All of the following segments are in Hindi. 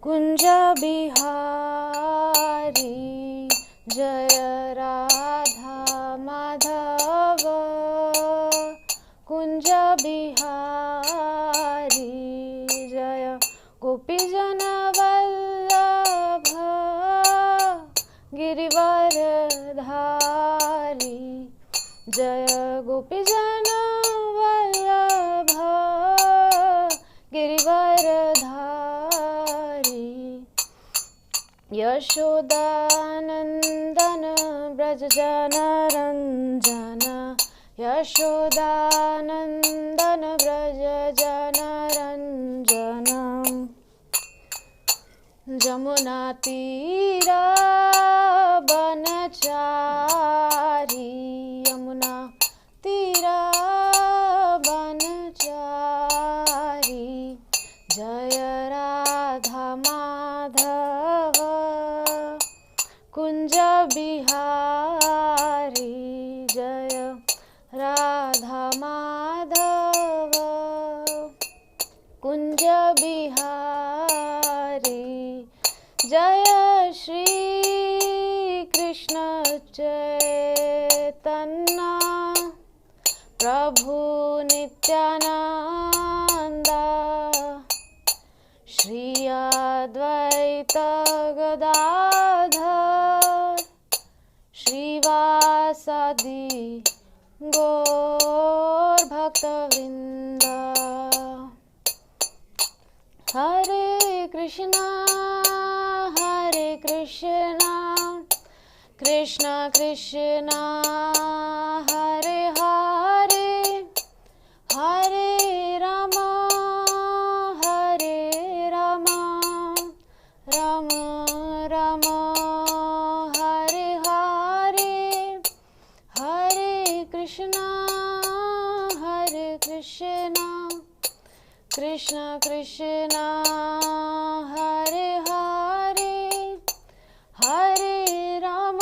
कुंज बिहारी जय राधा माधव, कुंज बिहारी जय गोपीजन वल्लभ, गिरिवरधारी जय गोपीजन वल्लभ, गिरिवरधारी। यशोदानंदन ब्रज जन रंजन, यशोदानंदन ब्रज जन रंजन। जमुना तीरा बनचारी, यमुना तीरा बनचारी जय राधा माधव, कुंज बिहारी जय राधा माधव, कुंज बिहारी जय श्री कृष्ण चैतन्य प्रभु नित्यानंद, श्री अद्वैत गदाधर श्रीवासादि गौर भक्तवृंद। हरे कृष्णा कृष्ण कृष्ण हरे हरे, हरे राम राम राम हरे हरे, हरे कृष्णा कृष्ण कृष्ण हरे हरे, हरे राम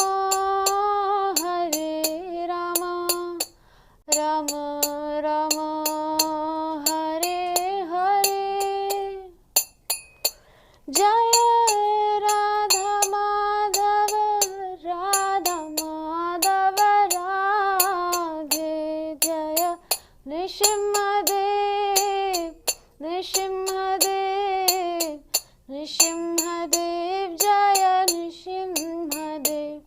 राम राम हरे हरे। जय राधा माधव राधे, जय नृसिंहदेव नृसिंहदेव जय नृसिंहदेव।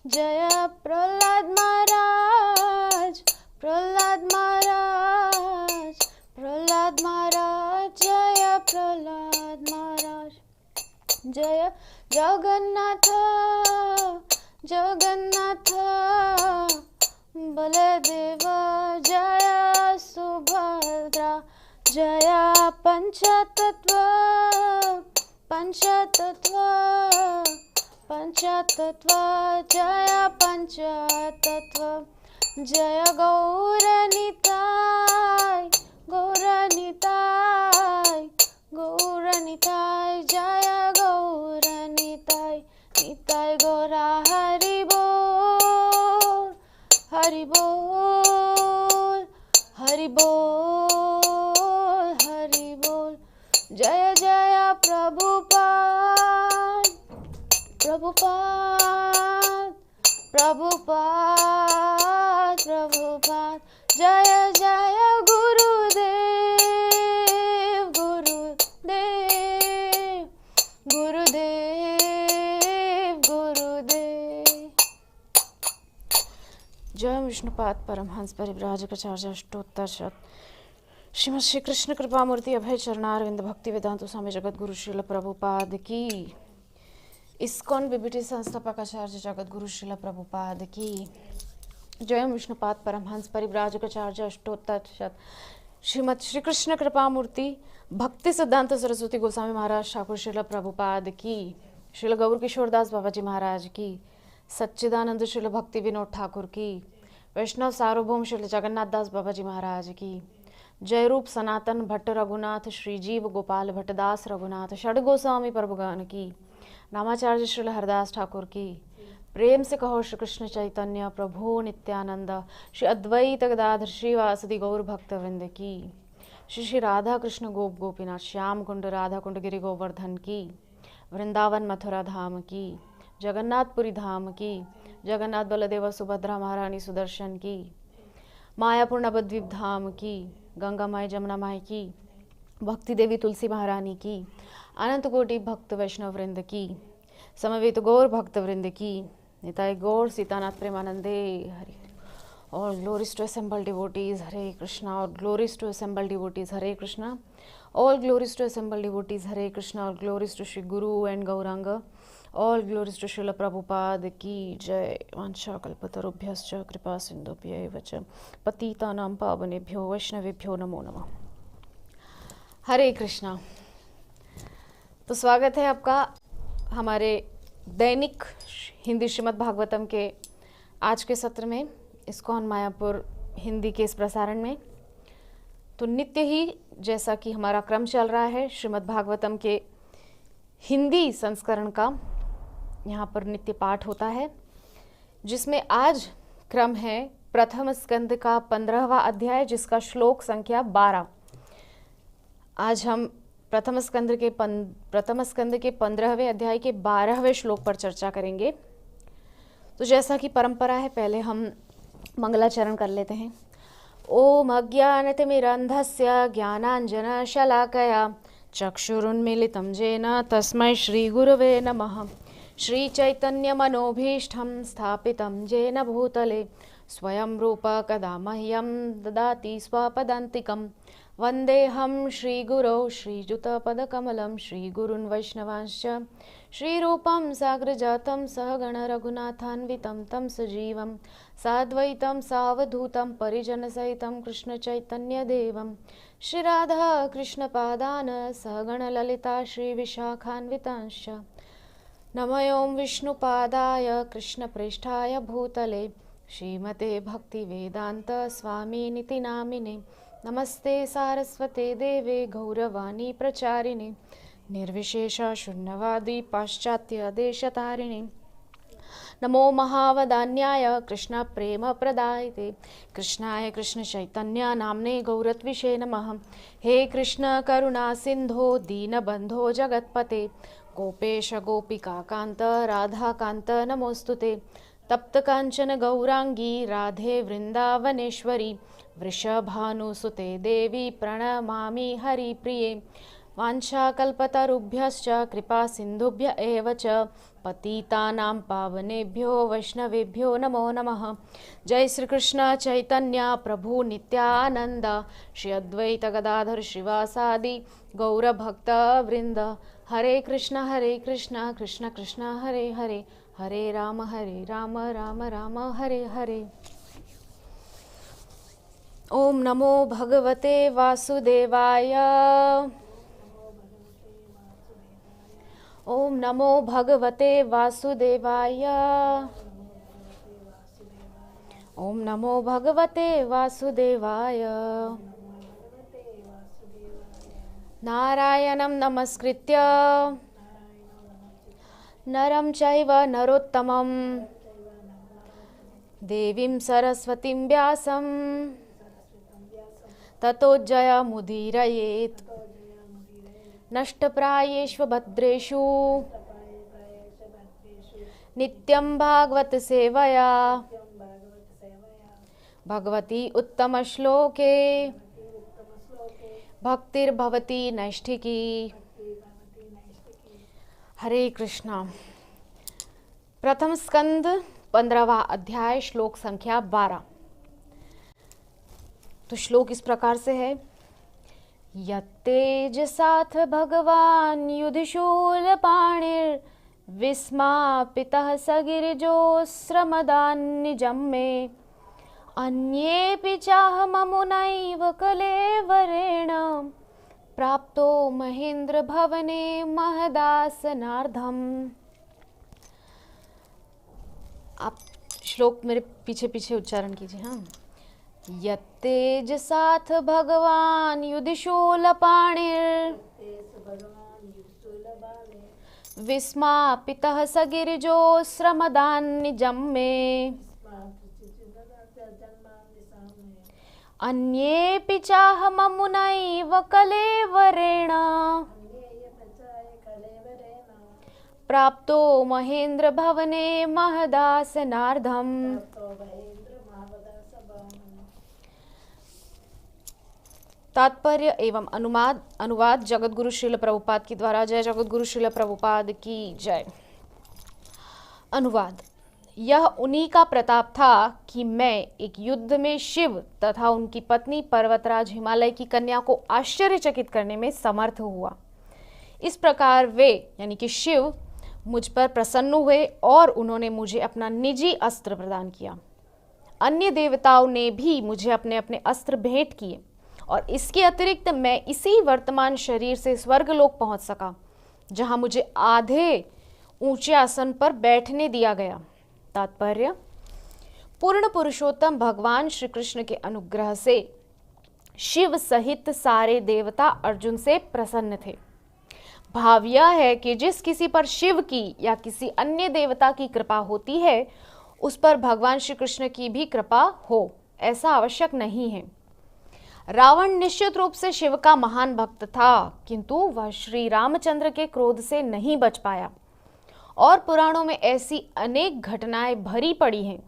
जय प्रहलाद महाराज जय प्रहलाद महाराज। जय जगन्नाथ बलदेव जय सुभद्रा, जय पंचतत्व जय पंचतत्व। जय गौरनिताय जय गौरनिताय, निताय गौरा हरि बोल हरि बोल हरि बोल हरि बोल। जय जय प्रभुपाद जय जय गुरुदेव। जय विष्णुपाद परमहंस परिव्राजकाचार्य अष्टोत्तर शत। श्रीमद श्री कृष्ण कृपामूर्ति अभय चरणारविंद भक्ति वेदांत स्वामी जगत गुरु श्रील प्रभुपाद की। इस्कॉन बीबीटी संस्थापक आचार्य जगत गुरु श्रील प्रभुपाद की। जय विष्णुपाद परमहंस परिव्राजकाचार्य अष्टोत्तर शत। श्रीमद श्री कृष्ण कृपामूर्ति भक्ति सिद्धांत सरस्वती गोस्वामी महाराज ठाकुर श्रील प्रभुपाद की। श्रील गौर किशोरदास बाबा जी महाराज की। सच्चिदानंद श्रील भक्ति विनोद ठाकुर की। वैष्णव सार्वभौम श्रील जगन्नाथ दास बाबा जी महाराज की। जय रूप सनातन भट्ट रघुनाथ श्री जीव गोपाल भट्टदास रघुनाथ षड गोस्वामी प्रभुगण की। नामाचार्य श्रील हरदास ठाकुर की। प्रेम से कहो श्री कृष्ण चैतन्य प्रभु नित्यानंद श्री अद्वैत गदाधर श्रीवासदि गौर भक्तवृंद की। श्री श्री राधा कृष्ण गोप गोपीनाथ श्याम कुंड राधा कुंड गिरि गोवर्धन की। वृंदावन मथुरा धाम की, जगन्नाथपुरी धाम की, जगन्नाथ बलदेव सुभद्रा महारानी सुदर्शन की, मायापुर नवद्वीप धाम की, गंगा माई जमुना माई की, भक्ति देवी तुलसी महारानी की, अनंत कोटि भक्त वैष्णव वृंद की, समवेत गौर भक्त वृंद की, निताय गौर सीतानाथ प्रेमानंदे Hari. All glories to assembled devotees, Hare Krishna. All glories to assembled devotees, Hare Krishna. All glories to assembled devotees, Hare Krishna. All glories to Shri Guru and Gauranga. All glories to Srila Prabhupada ki jai. Vansha kalpatarubhyascha kripa sindhubhya cha patitanam pavanebhyo vaishnavebhyo namo नमः। हरे कृष्णा। तो स्वागत है आपका हमारे दैनिक हिंदी श्रीमद् भागवतम के आज के सत्र में, इस्कॉन मायापुर हिंदी के इस प्रसारण में। तो नित्य ही जैसा कि हमारा क्रम चल रहा है श्रीमद् भागवतम के हिंदी संस्करण का, यहाँ पर नित्य पाठ होता है, जिसमें आज क्रम है प्रथम स्कंद का 15वां अध्याय, जिसका श्लोक संख्या 12। आज हम प्रथम स्कंद के 15वें अध्याय के 12वें श्लोक पर चर्चा करेंगे। तो जैसा कि परंपरा है, पहले हम मंगलाचरण कर लेते हैं। ओम अज्ञानतिमिरन्धस्य ज्ञानाञ्जनशलाकया चक्षुरुन्मीलितं येन तस्मै श्रीगुरवे नमः। श्रीचैतन्यमनोभीष्टं स्थापितं येन भूतले स्वयं रूप कदा मह्यं ददाति स्वपदान्तिकं। वन्देऽहं श्रीगुरौ श्रीयुतपदकमलं श्रीगुरून् वैष्णवांश्च श्रीरूपं साग्रजातं सहगण रघुनाथान्वितं तं सजीवं साद्वैतं सावधूतं परिजनसहितं कृष्णचैतन्यदेवं श्रीराधा कृष्णपादान् सहगण ललिता श्रीविशाखान्वितांश्च। नमों विष्णुपादाय कृष्णप्रेष्ठाय भूतले श्रीमते भक्तिवेदान्त स्वामिनिति नामिने। नमस्ते सारस्वते देवे गौरवाणी प्रचारिणे निर्विशेष शून्यवादी पाश्चात्य देशतारिणे। नमो महावदान्याय कृष्ण प्रेम प्रदायते कृष्णाय कृष्ण चैतन्य नामने गौरत्विषे नमः। हे कृष्ण करुणा सिंधो दीनबंधो जगत्पते गोपेश गोपिका कांत राधा कांत नमोस्तुते। तप्त कांचन गौरांगी राधे वृंदावनेश्वरी वृषभानुसुते देवी प्रणमामि हरिप्रिये। वाञ्छाकल्पतरुभ्यश्च कृपा सिन्धुभ्य एव च पतितानां पावनेभ्यो वैष्णवेभ्यो नमो नमः। जय श्री कृष्ण चैतन्य प्रभु नित्यानंद श्री अद्वैत गदाधर श्रीवासादि गौरभक्त वृंद। हरे कृष्ण कृष्ण कृष्ण हरे हरे, हरे राम राम राम हरे हरे। ओम नमो भगवते वासुदेवाय। ओम नमो भगवते वासुदेवाय। ओम नमो भगवते वासुदेवाय। नारायणं नमस्कृत्य नरं चैव नरोत्तमं देवीं सरस्वतीं व्यासं ततो जयमुदीरयेत्। नष्टप्रायेषु भद्रेषु नित्यं भागवत सेवया भगवती उत्तम श्लोके भक्तिर्भवती नैष्ठिकी। हरे कृष्णा। प्रथम स्कंद 15वां अध्याय श्लोक संख्या 12। तो श्लोक इस प्रकार से है। यत्तेजसाथ भगवान युधिशूलपाणिर् विस्मापितः सगिरिजोऽस्रमदान्निजं मे। अन्येऽपि चाहममुनैव कलेवरेण प्राप्तो महेंद्र भवने महदासनार्धम्। आप श्लोक मेरे पीछे पीछे उच्चारण कीजिए। हाँ। यत्तेजसाथ भगवान युधिशूलपाणिर् विस्मापितः सगिरिजोऽस्रमदान्निजं मे। अन्येऽपि चाहममुनैव कलेवरेण प्राप्तो महेंद्र भवने महदासनार्धम। तात्पर्य एवं अनुवाद जगतगुरु श्रील प्रभुपाद के द्वारा। जय जगतगुरु श्रील प्रभुपाद की जय। अनुवाद। यह उन्हीं का प्रताप था कि मैं एक युद्ध में शिव तथा उनकी पत्नी पर्वतराज हिमालय की कन्या को आश्चर्यचकित करने में समर्थ हुआ। इस प्रकार वे यानी कि शिव मुझ पर प्रसन्न हुए और उन्होंने मुझे अपना निजी अस्त्र प्रदान किया। अन्य देवताओं ने भी मुझे अपने अपने अस्त्र भेंट किए और इसके अतिरिक्त मैं इसी वर्तमान शरीर से स्वर्गलोक पहुंच सका, जहां मुझे आधे ऊंचे आसन पर बैठने दिया गया। तात्पर्य। पूर्ण पुरुषोत्तम भगवान श्री कृष्ण के अनुग्रह से शिव सहित सारे देवता अर्जुन से प्रसन्न थे। भाव यह है कि जिस किसी पर शिव की या किसी अन्य देवता की कृपा होती है, उस पर भगवान श्री कृष्ण की भी कृपा हो, ऐसा आवश्यक नहीं है। रावण निश्चित रूप से शिव का महान भक्त था, किंतु वह श्री रामचंद्र के क्रोध से नहीं बच पाया और पुराणों में ऐसी अनेक घटनाएं भरी पड़ी हैं।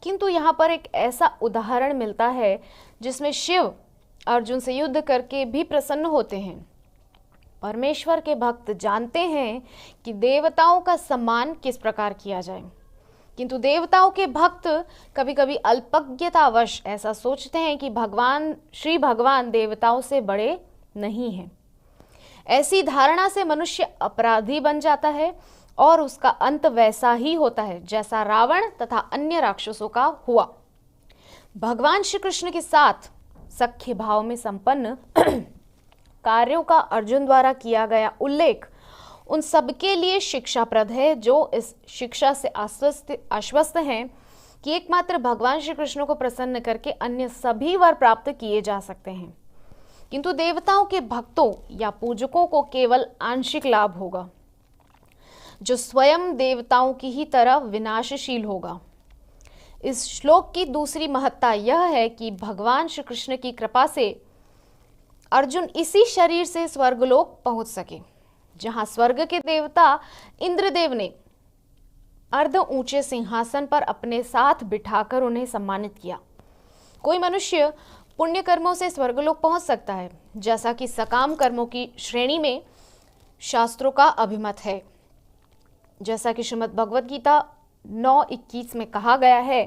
किंतु यहाँ पर एक ऐसा उदाहरण मिलता है जिसमें शिव अर्जुन से युद्ध करके भी प्रसन्न होते हैं। परमेश्वर के भक्त जानते हैं कि देवताओं का सम्मान किस प्रकार किया जाए, किंतु देवताओं के भक्त कभी कभी अल्पज्ञतावश ऐसा सोचते हैं कि श्री भगवान देवताओं से बड़े नहीं हैं। ऐसी धारणा से मनुष्य अपराधी बन जाता है और उसका अंत वैसा ही होता है जैसा रावण तथा अन्य राक्षसों का हुआ। भगवान श्री कृष्ण के साथ सख्य भाव में संपन्न कार्यों का अर्जुन द्वारा किया गया उल्लेख उन सबके लिए शिक्षाप्रद है जो इस शिक्षा से आश्वस्त हैं कि एकमात्र भगवान श्री कृष्ण को प्रसन्न करके अन्य सभी वर प्राप्त किए जा सकते हैं, किंतु देवताओं के भक्तों या पूजकों को केवल आंशिक लाभ होगा, जो स्वयं देवताओं की ही तरह विनाशशील होगा। इस श्लोक की दूसरी महत्ता यह है कि भगवान श्री कृष्ण की कृपा से अर्जुन इसी शरीर से स्वर्गलोक पहुंच सके, जहां स्वर्ग के देवता इंद्रदेव ने अर्ध ऊंचे सिंहासन पर अपने साथ बिठाकर उन्हें सम्मानित किया। कोई मनुष्य पुण्य कर्मों से स्वर्गलोक पहुंच सकता है, जैसा कि सकाम कर्मों की श्रेणी में शास्त्रों का अभिमत है। जैसा कि श्रीमद् भगवद गीता 9:21 में कहा गया है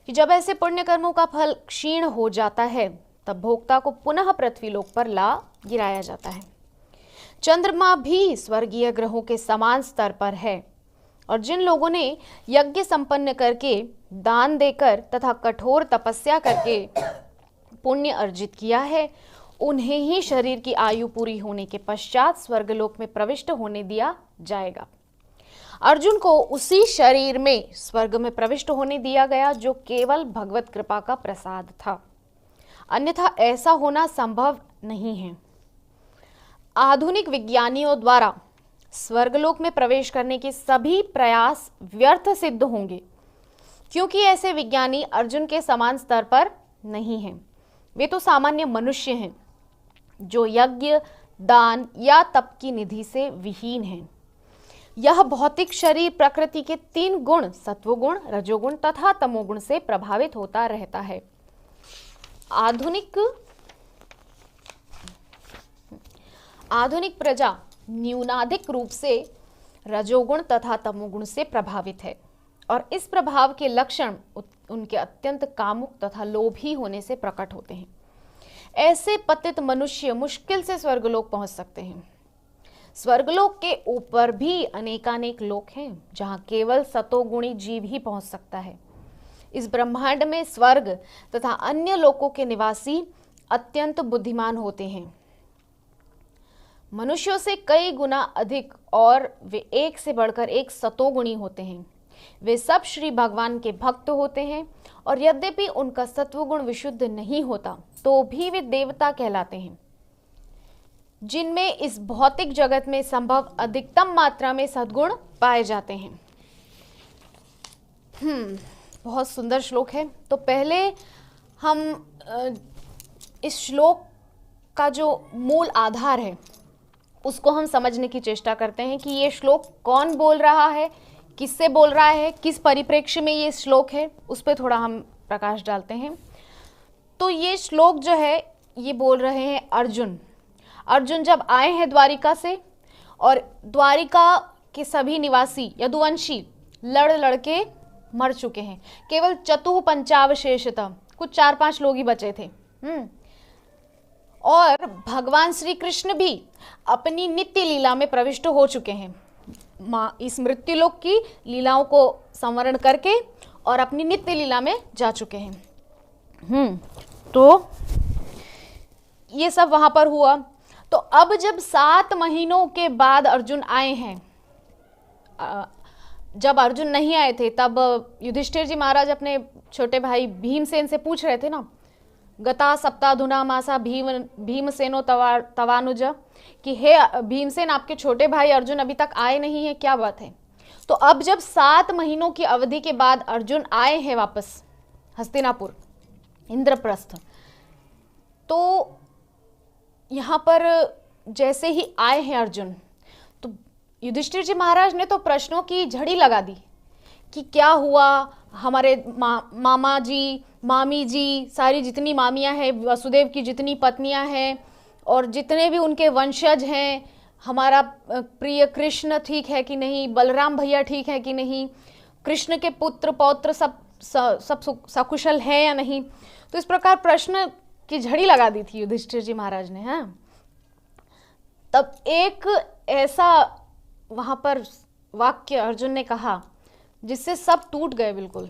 कि जब ऐसे पुण्य कर्मों का फल क्षीण हो जाता है, तब भोक्ता को पुनः पृथ्वीलोक पर ला गिराया जाता है। चंद्रमा भी स्वर्गीय ग्रहों के समान स्तर पर है और जिन लोगों ने यज्ञ संपन्न करके, दान देकर तथा कठोर तपस्या करके पुण्य अर्जित किया है, उन्हें ही शरीर की आयु पूरी होने के पश्चात स्वर्गलोक में प्रविष्ट होने दिया जाएगा। अर्जुन को उसी शरीर में स्वर्ग में प्रविष्ट होने दिया गया जो केवल भगवत कृपा का प्रसाद था, अन्यथा ऐसा होना संभव नहीं है। आधुनिक विज्ञानियों द्वारा स्वर्गलोक में प्रवेश करने के सभी प्रयास व्यर्थ सिद्ध होंगे, क्योंकि ऐसे विज्ञानी अर्जुन के समान स्तर पर नहीं हैं। वे तो सामान्य मनुष्य हैं जो यज्ञ, दान या तप की निधि से विहीन हैं। यह भौतिक शरीर प्रकृति के 3 गुण सत्वगुण, रजोगुण तथा तमोगुण से प्रभावित होता रहता है। आधुनिक प्रजा न्यूनाधिक रूप से रजोगुण तथा तमोगुण से प्रभावित है और इस प्रभाव के लक्षण उनके अत्यंत कामुक तथा लोभी होने से प्रकट होते हैं। ऐसे पतित मनुष्य मुश्किल से स्वर्गलोक पहुंच सकते हैं। स्वर्गलोक के ऊपर भी अनेकानेक लोक हैं जहां केवल सतोगुणी जीव ही पहुंच सकता है। इस ब्रह्मांड में स्वर्ग तथा अन्य लोकों के निवासी अत्यंत बुद्धिमान होते हैं, मनुष्यों से कई गुना अधिक, और वे एक से बढ़कर एक सतोगुणी होते हैं। वे सब श्री भगवान के भक्त होते हैं और यद्यपि उनका सत्वगुण विशुद्ध नहीं होता, तो भी वे देवता कहलाते हैं, जिनमें इस भौतिक जगत में संभव अधिकतम मात्रा में सद्गुण पाए जाते हैं। बहुत सुंदर श्लोक है। तो पहले हम इस श्लोक का जो मूल आधार है उसको हम समझने की चेष्टा करते हैं कि ये श्लोक कौन बोल रहा है, किससे बोल रहा है, किस परिप्रेक्ष्य में ये श्लोक है, उस पर थोड़ा हम प्रकाश डालते हैं। तो ये श्लोक जो है ये बोल रहे हैं अर्जुन। अर्जुन जब आए हैं द्वारिका से, और द्वारिका के सभी निवासी यदुवंशी लड़ लड़के मर चुके हैं, केवल चतुः पंचावशेषतः कुछ 4-5 लोग ही बचे थे। और भगवान श्री कृष्ण भी अपनी नित्य लीला में प्रविष्ट हो चुके हैं, इस मृत्युलोक की लीलाओं को संवरण करके और अपनी नित्य लीला में जा चुके हैं। तो ये सब वहां पर हुआ। तो अब जब 7 महीनों के बाद अर्जुन आए हैं, जब अर्जुन नहीं आए थे तब युधिष्ठिर जी महाराज अपने छोटे भाई भीमसेन से पूछ रहे थे ना, गता सप्ताधुना मासा भीमसेनो तवानुज, कि हे भीमसेन आपके छोटे भाई अर्जुन अभी तक आए नहीं है, क्या बात है। तो अब जब 7 महीनों की अवधि के बाद अर्जुन आए हैं वापस हस्तिनापुर इंद्रप्रस्थ, तो यहाँ पर जैसे ही आए हैं अर्जुन, तो युधिष्ठिर जी महाराज ने तो प्रश्नों की झड़ी लगा दी कि क्या हुआ, हमारे मामा जी, मामी जी, सारी जितनी मामियाँ हैं, वसुदेव की जितनी पत्नियाँ हैं और जितने भी उनके वंशज हैं, हमारा प्रिय कृष्ण ठीक है कि नहीं, बलराम भैया ठीक है कि नहीं, कृष्ण के पुत्र पौत्र सब सकुशल है या नहीं। तो इस प्रकार प्रश्न की झड़ी लगा दी थी युधिष्ठिर जी महाराज ने। हाँ, तब एक ऐसा वहां पर वाक्य अर्जुन ने कहा जिससे सब टूट गए बिल्कुल,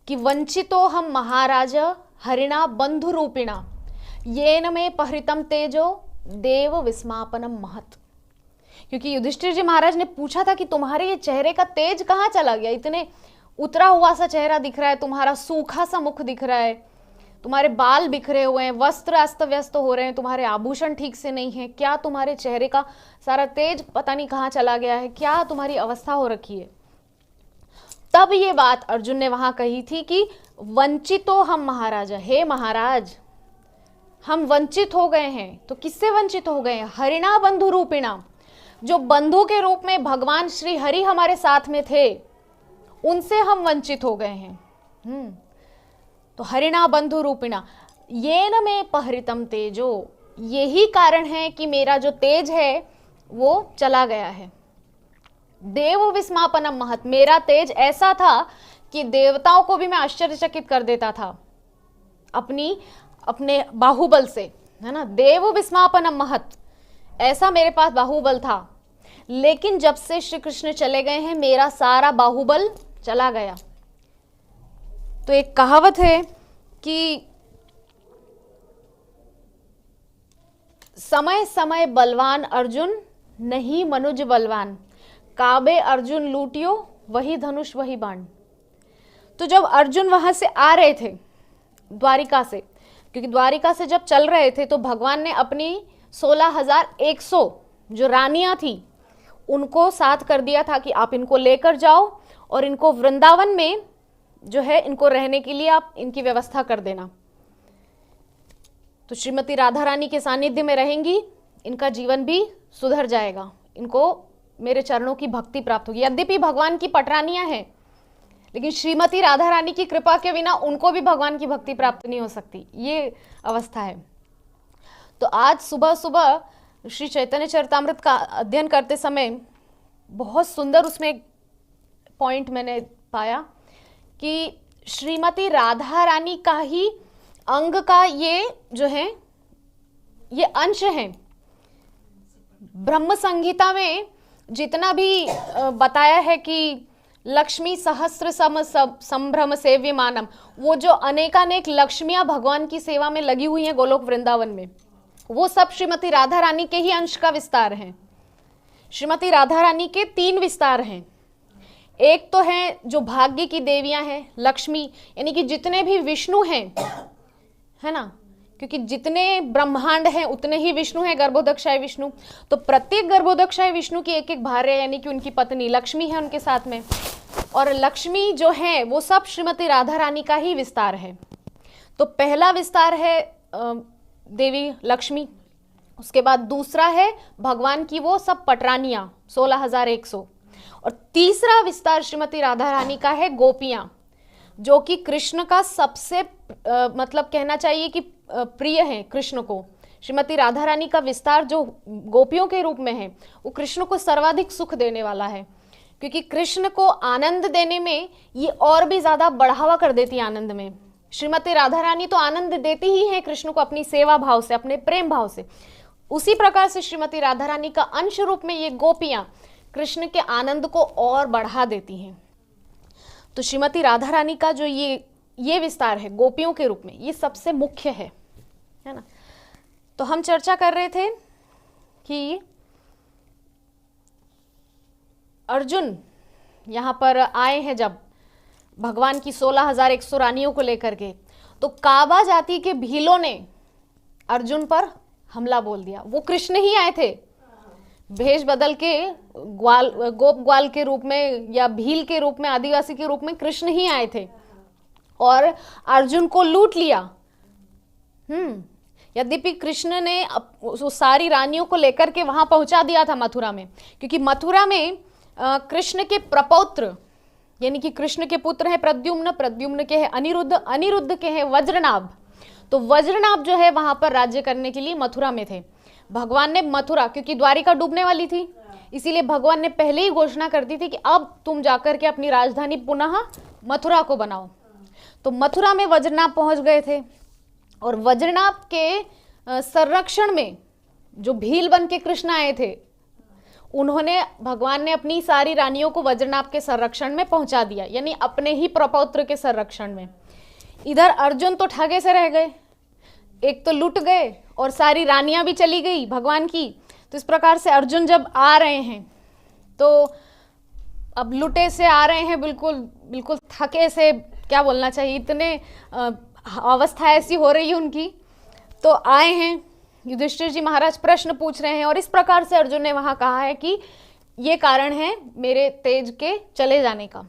कि वंचितो हम महाराज हरिणा बंधु रूपिणा येन में पहृतम तेजो देव विस्मापनम महत। क्योंकि युधिष्ठिर जी महाराज ने पूछा था कि तुम्हारे ये चेहरे का तेज कहाँ चला गया, इतने उतरा हुआ सा चेहरा दिख रहा है, तुम्हारा सूखा सा मुख दिख रहा है, तुम्हारे बाल बिखरे हुए हैं, वस्त्र अस्त व्यस्त हो रहे हैं, तुम्हारे आभूषण ठीक से नहीं है, क्या तुम्हारे चेहरे का सारा तेज पता नहीं कहाँ चला गया है, क्या तुम्हारी अवस्था हो रखी है। तब ये बात अर्जुन ने वहां कही थी कि वंचितो हम महाराज, हे महाराज हम वंचित हो गए हैं। तो किससे वंचित हो गए हैं? हरिणा बंधु रूपिणा, जो बंधु के रूप में भगवान श्री हरि हमारे साथ में थे, उनसे हम वंचित हो गए हैं। तो हरिणा बंधु रूपिणा येन में पहृतम तेजो, यही कारण है कि मेरा जो तेज है वो चला गया है। देव विस्मापनम महत, मेरा तेज ऐसा था कि देवताओं को भी मैं आश्चर्यचकित कर देता था अपने बाहुबल से, है ना। देव विस्मापनम महत, ऐसा मेरे पास बाहुबल था, लेकिन जब से श्री कृष्ण चले गए हैं मेरा सारा बाहुबल चला गया। तो एक कहावत है कि समय समय बलवान अर्जुन नहीं मनुज बलवान, काबे अर्जुन लूटियो वही धनुष वही बाण। तो जब अर्जुन वहां से आ रहे थे द्वारिका से, क्योंकि द्वारिका से जब चल रहे थे तो भगवान ने अपनी 16,100 जो रानियां थी उनको साथ कर दिया था कि आप इनको लेकर जाओ और इनको वृंदावन में जो है इनको रहने के लिए आप इनकी व्यवस्था कर देना। तो श्रीमती राधा रानी के सानिध्य में रहेंगी, इनका जीवन भी सुधर जाएगा, इनको मेरे चरणों की भक्ति प्राप्त होगी। यद्यपि भगवान की पटरानियां हैं, लेकिन श्रीमती राधा रानी की कृपा के बिना उनको भी भगवान की भक्ति प्राप्त नहीं हो सकती, ये अवस्था है। तो आज सुबह सुबह श्री चैतन्य चरितामृत का अध्ययन करते समय बहुत सुंदर उसमें एक पॉइंट मैंने पाया कि श्रीमती राधा रानी का ही अंग का ये जो है ये अंश है। ब्रह्म संहिता में जितना भी बताया है कि लक्ष्मी सहस्त्र सम संभ्रम सेव्यमानम, वो जो अनेकानेक लक्ष्मियां भगवान की सेवा में लगी हुई हैं गोलोक वृंदावन में, वो सब श्रीमती राधा रानी के ही अंश का विस्तार है। श्रीमती राधा रानी के 3 विस्तार हैं। एक तो है जो भाग्य की देवियां हैं, लक्ष्मी, यानी कि जितने भी विष्णु हैं, है ना, क्योंकि जितने ब्रह्मांड हैं उतने ही विष्णु हैं, गर्भोदक्षाय विष्णु। तो प्रत्येक गर्भोदक्षाय विष्णु की एक एक भार्य यानी कि उनकी पत्नी लक्ष्मी है उनके साथ में, और लक्ष्मी जो है वो सब श्रीमती राधा रानी का ही विस्तार है। तो पहला विस्तार है देवी लक्ष्मी, उसके बाद दूसरा है भगवान की वो सब पटरानियां 16,100, और तीसरा विस्तार श्रीमती राधा रानी का है गोपियां, जो कि कृष्ण का सबसे मतलब कहना चाहिए कि प्रिय है कृष्ण को। श्रीमती राधा रानी का विस्तार जो गोपियों के रूप में है वो कृष्ण को सर्वाधिक सुख देने वाला है, क्योंकि कृष्ण को आनंद देने में ये और भी ज्यादा बढ़ावा कर देती है आनंद में। श्रीमती राधा रानी तो आनंद देती ही है कृष्ण को अपनी सेवा भाव से, अपने प्रेम भाव से, उसी प्रकार से श्रीमती राधा रानी का अंश रूप में ये गोपियां कृष्ण के आनंद को और बढ़ा देती हैं। तो श्रीमती राधा रानी का जो ये विस्तार है गोपियों के रूप में, ये सबसे मुख्य है ना। तो हम चर्चा कर रहे थे कि अर्जुन यहां पर आए हैं जब भगवान की 16,100 रानियों को लेकर के, तो काबा जाति के भीलों ने अर्जुन पर हमला बोल दिया। वो कृष्ण ही आए थे, भेष बदल के गोप ग्वाल के रूप में या भील के रूप में, आदिवासी के रूप में कृष्ण ही आए थे और अर्जुन को लूट लिया। यद्यपि कृष्ण ने उस सारी रानियों को लेकर के वहां पहुंचा दिया था मथुरा में, क्योंकि मथुरा में कृष्ण के प्रपौत्र यानी कि कृष्ण के पुत्र है प्रद्युम्न, प्रद्युम्न के है अनिरुद्ध, अनिरुद्ध के है वज्रनाभ। तो वज्रनाभ जो है वहां पर राज्य करने के लिए मथुरा में थे। भगवान ने मथुरा, क्योंकि द्वारिका डूबने वाली थी, इसीलिए भगवान ने पहले ही घोषणा कर दी थी कि अब तुम जाकर के अपनी राजधानी पुनः मथुरा को बनाओ। तो मथुरा में वज्रनाभ पहुंच गए थे और वज्रनाभ के संरक्षण में जो भील बन के कृष्ण आए थे, उन्होंने, भगवान ने अपनी सारी रानियों को वज्रनाभ के संरक्षण में पहुंचा दिया, यानी अपने ही प्रपौत्र के संरक्षण में। इधर अर्जुन तो ठगे से रह गए, एक तो लुट गए और सारी रानियां भी चली गई भगवान की। तो इस प्रकार से अर्जुन जब आ रहे हैं तो अब लुटे से आ रहे हैं, बिल्कुल बिल्कुल थके से, क्या बोलना चाहिए, इतने अवस्था ऐसी हो रही है उनकी। तो आए हैं, युधिष्ठिर जी महाराज प्रश्न पूछ रहे हैं और इस प्रकार से अर्जुन ने वहां कहा है कि ये कारण है मेरे तेज के चले जाने का,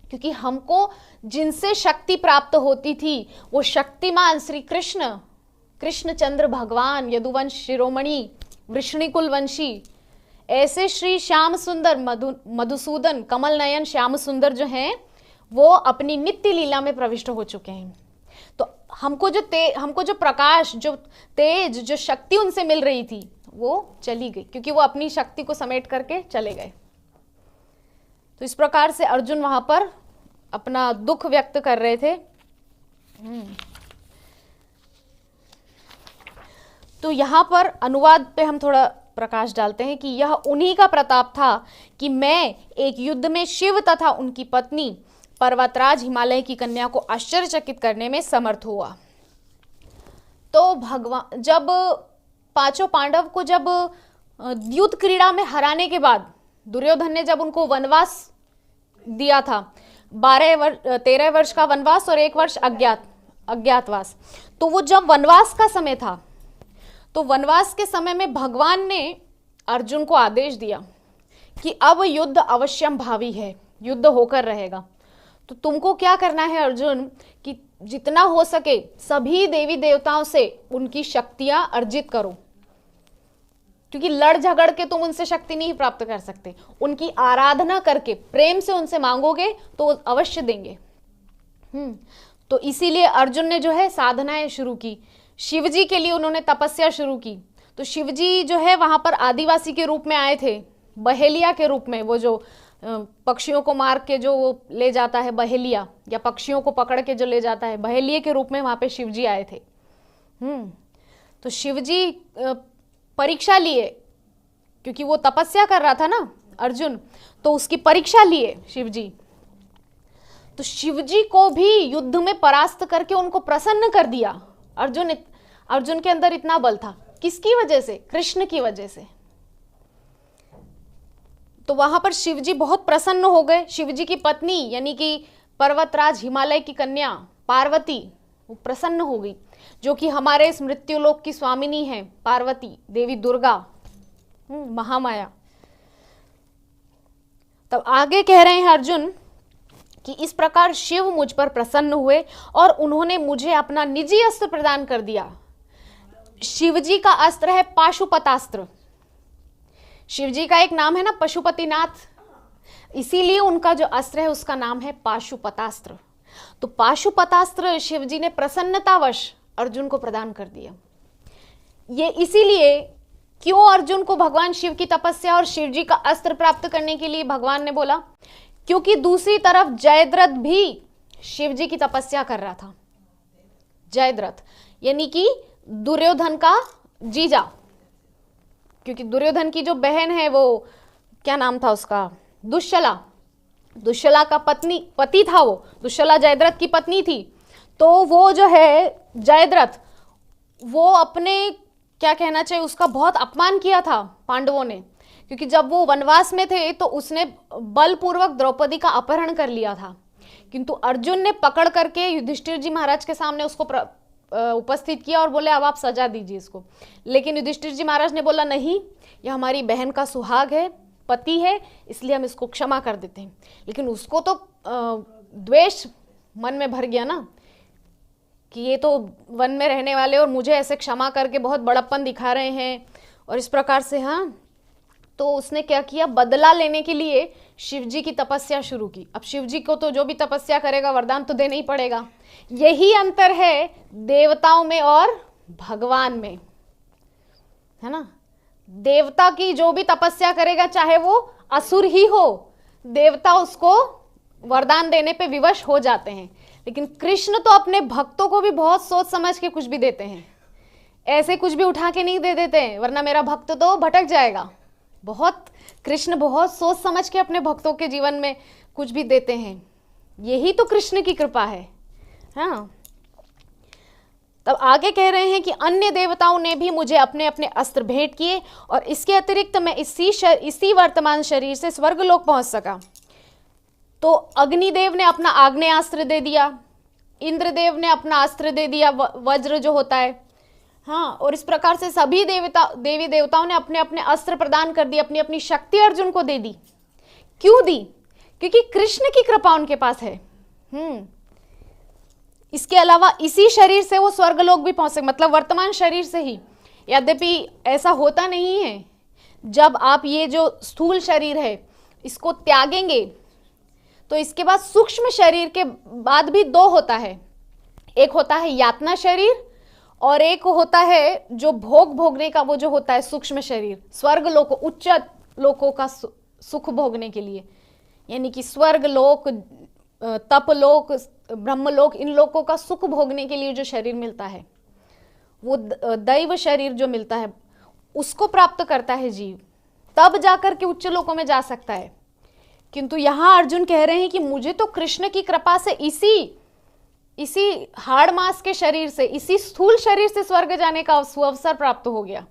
क्योंकि हमको जिनसे शक्ति प्राप्त होती थी वो शक्तिमान श्री कृष्ण, कृष्णचंद्र भगवान, यदुवंश शिरोमणि, वृष्णिकुल वंशी, ऐसे श्री श्याम सुंदर मधुसूदन कमल नयन श्याम सुंदर जो हैं वो अपनी नित्य लीला में प्रविष्ट हो चुके हैं। तो हमको जो प्रकाश, जो तेज, जो शक्ति उनसे मिल रही थी वो चली गई, क्योंकि वो अपनी शक्ति को समेट करके चले गए। तो इस प्रकार से अर्जुन वहां पर अपना दुख व्यक्त कर रहे थे। तो यहां पर अनुवाद पे हम थोड़ा प्रकाश डालते हैं कि यह उन्हीं का प्रताप था कि मैं एक युद्ध में शिव तथा उनकी पत्नी पर्वतराज हिमालय की कन्या को आश्चर्यचकित करने में समर्थ हुआ। तो भगवान, जब पांचों पांडव को जब युद्ध क्रीड़ा में हराने के बाद दुर्योधन ने जब उनको वनवास दिया था, 13 वर्ष का वनवास और 1 वर्ष अज्ञातवास, तो वो जब वनवास का समय था, तो वनवास के समय में भगवान ने अर्जुन को आदेश दिया कि अब युद्ध अवश्यम भावी है, युद्ध होकर रहेगा। तो तुमको क्या करना है अर्जुन, कि जितना हो सके सभी देवी देवताओं से उनकी शक्तियां अर्जित करो, क्योंकि लड़ झगड़ के तुम उनसे शक्ति नहीं प्राप्त कर सकते। उनकी आराधना करके प्रेम से उनसे मांगोगे तो अवश्य देंगे। तो इसीलिए अर्जुन ने जो है साधनाएं शुरू की, शिवजी के लिए उन्होंने तपस्या शुरू की। तो शिवजी जो है वहां पर आदिवासी के रूप में आए थे, बहेलिया के रूप में, वो जो पक्षियों को मार के जो ले जाता है बहेलिया, या पक्षियों को पकड़ के जो ले जाता है, बहेलिये के रूप में वहां पे शिवजी आए थे। तो शिवजी परीक्षा लिए, क्योंकि वो तपस्या कर रहा था ना अर्जुन, तो उसकी परीक्षा लिए शिवजी। तो शिवजी को भी युद्ध में परास्त करके उनको प्रसन्न कर दिया। अर्जुन के अंदर इतना बल था, किसकी वजह से? कृष्ण की वजह से। तो वहां पर शिवजी बहुत प्रसन्न हो गए। शिवजी की पत्नी यानी कि पर्वतराज हिमालय की कन्या पार्वती, वो प्रसन्न हो गई, जो कि हमारे इस मृत्युलोक की स्वामिनी है, पार्वती देवी दुर्गा, महामाया। तब आगे कह रहे हैं अर्जुन कि इस प्रकार शिव मुझ पर प्रसन्न हुए और उन्होंने मुझे अपना निजी अस्त्र प्रदान कर दिया। शिवजी का अस्त्र है पाशुपतास्त्र। शिवजी का एक नाम है ना पशुपतिनाथ, इसीलिए उनका जो अस्त्र है उसका नाम है पाशुपतास्त्र। तो पाशुपतास्त्र शिवजी ने प्रसन्नतावश अर्जुन को प्रदान कर दिया। ये इसीलिए क्यों अर्जुन को भगवान शिव की तपस्या और शिवजी का अस्त्र प्राप्त करने के लिए भगवान ने बोला, क्योंकि दूसरी तरफ जयद्रथ भी शिवजी की तपस्या कर रहा था। जयद्रथ यानी कि दुर्योधन का जीजा, क्योंकि दुर्योधन की जो बहन है वो क्या नाम था उसका, दुश्शला, दुश्शला का पति था वो, दुश्शला जयद्रथ की पत्नी थी। तो वो जो है जयद्रथ, वो अपने क्या कहना चाहिए उसका बहुत अपमान किया था पांडवों ने, क्योंकि जब वो वनवास में थे तो उसने बलपूर्वक द्रौपदी का अपहरण कर लिया था, किंतु अर्जुन ने पकड़ करके युधिष्ठिर जी महाराज के सामने उसको उपस्थित किया और बोले अब आप सजा दीजिए इसको। लेकिन युधिष्ठिर जी महाराज ने बोला नहीं, यह हमारी बहन का सुहाग है, पति है, इसलिए हम इसको क्षमा कर देते हैं। लेकिन उसको तो द्वेष मन में भर गया ना कि ये तो वन में रहने वाले और मुझे ऐसे क्षमा करके बहुत बड़प्पन दिखा रहे हैं और इस प्रकार से। हाँ, तो उसने क्या किया, बदला लेने के लिए शिवजी की तपस्या शुरू की। अब शिवजी को तो जो भी तपस्या करेगा वरदान तो देना ही पड़ेगा। यही अंतर है देवताओं में और भगवान में, है ना। देवता की जो भी तपस्या करेगा, चाहे वो असुर ही हो, देवता उसको वरदान देने पे विवश हो जाते हैं। लेकिन कृष्ण तो अपने भक्तों को भी बहुत सोच समझ के कुछ भी देते हैं, ऐसे कुछ भी उठा के नहीं दे देते हैं, वरना मेरा भक्त तो भटक जाएगा। कृष्ण बहुत सोच समझ के अपने भक्तों के जीवन में कुछ भी देते हैं। यही तो कृष्ण की कृपा है। हाँ, तब आगे कह रहे हैं कि अन्य देवताओं ने भी मुझे अपने अपने अस्त्र भेंट किए और इसके अतिरिक्त मैं इसी वर्तमान शरीर से स्वर्गलोक पहुंच सका। तो अग्निदेव ने अपना आग्नेयास्त्र दे दिया, इंद्रदेव ने अपना अस्त्र दे दिया वज्र जो होता है। हाँ, और इस प्रकार से सभी देवी देवताओं ने अपने अपने अस्त्र प्रदान कर दिए, अपनी अपनी शक्ति अर्जुन को दे दी। क्यों दी? क्योंकि कृष्ण की कृपा उनके पास है। इसके अलावा इसी शरीर से वो स्वर्गलोक भी पहुंच सके, मतलब वर्तमान शरीर से ही। यद्यपि ऐसा होता नहीं है, जब आप ये जो स्थूल शरीर है इसको त्यागेंगे तो इसके बाद सूक्ष्म शरीर के बाद भी दो होता है, एक होता है यातना शरीर और एक होता है जो भोग भोगने का, वो जो होता है सूक्ष्म शरीर, स्वर्ग लोक, उच्च लोकों का सुख भोगने के लिए, यानी कि स्वर्ग लोक, तप लोक, ब्रह्मलोक, इन लोकों का सुख भोगने के लिए जो शरीर मिलता है, वो दैव शरीर जो मिलता है उसको प्राप्त करता है जीव, तब जाकर के उच्च लोकों में जा सकता है। किंतु यहां अर्जुन कह रहे हैं कि मुझे तो कृष्ण की कृपा से इसी हाड़ मास के शरीर से, इसी स्थूल शरीर से स्वर्ग जाने का सुअवसर प्राप्त हो गया।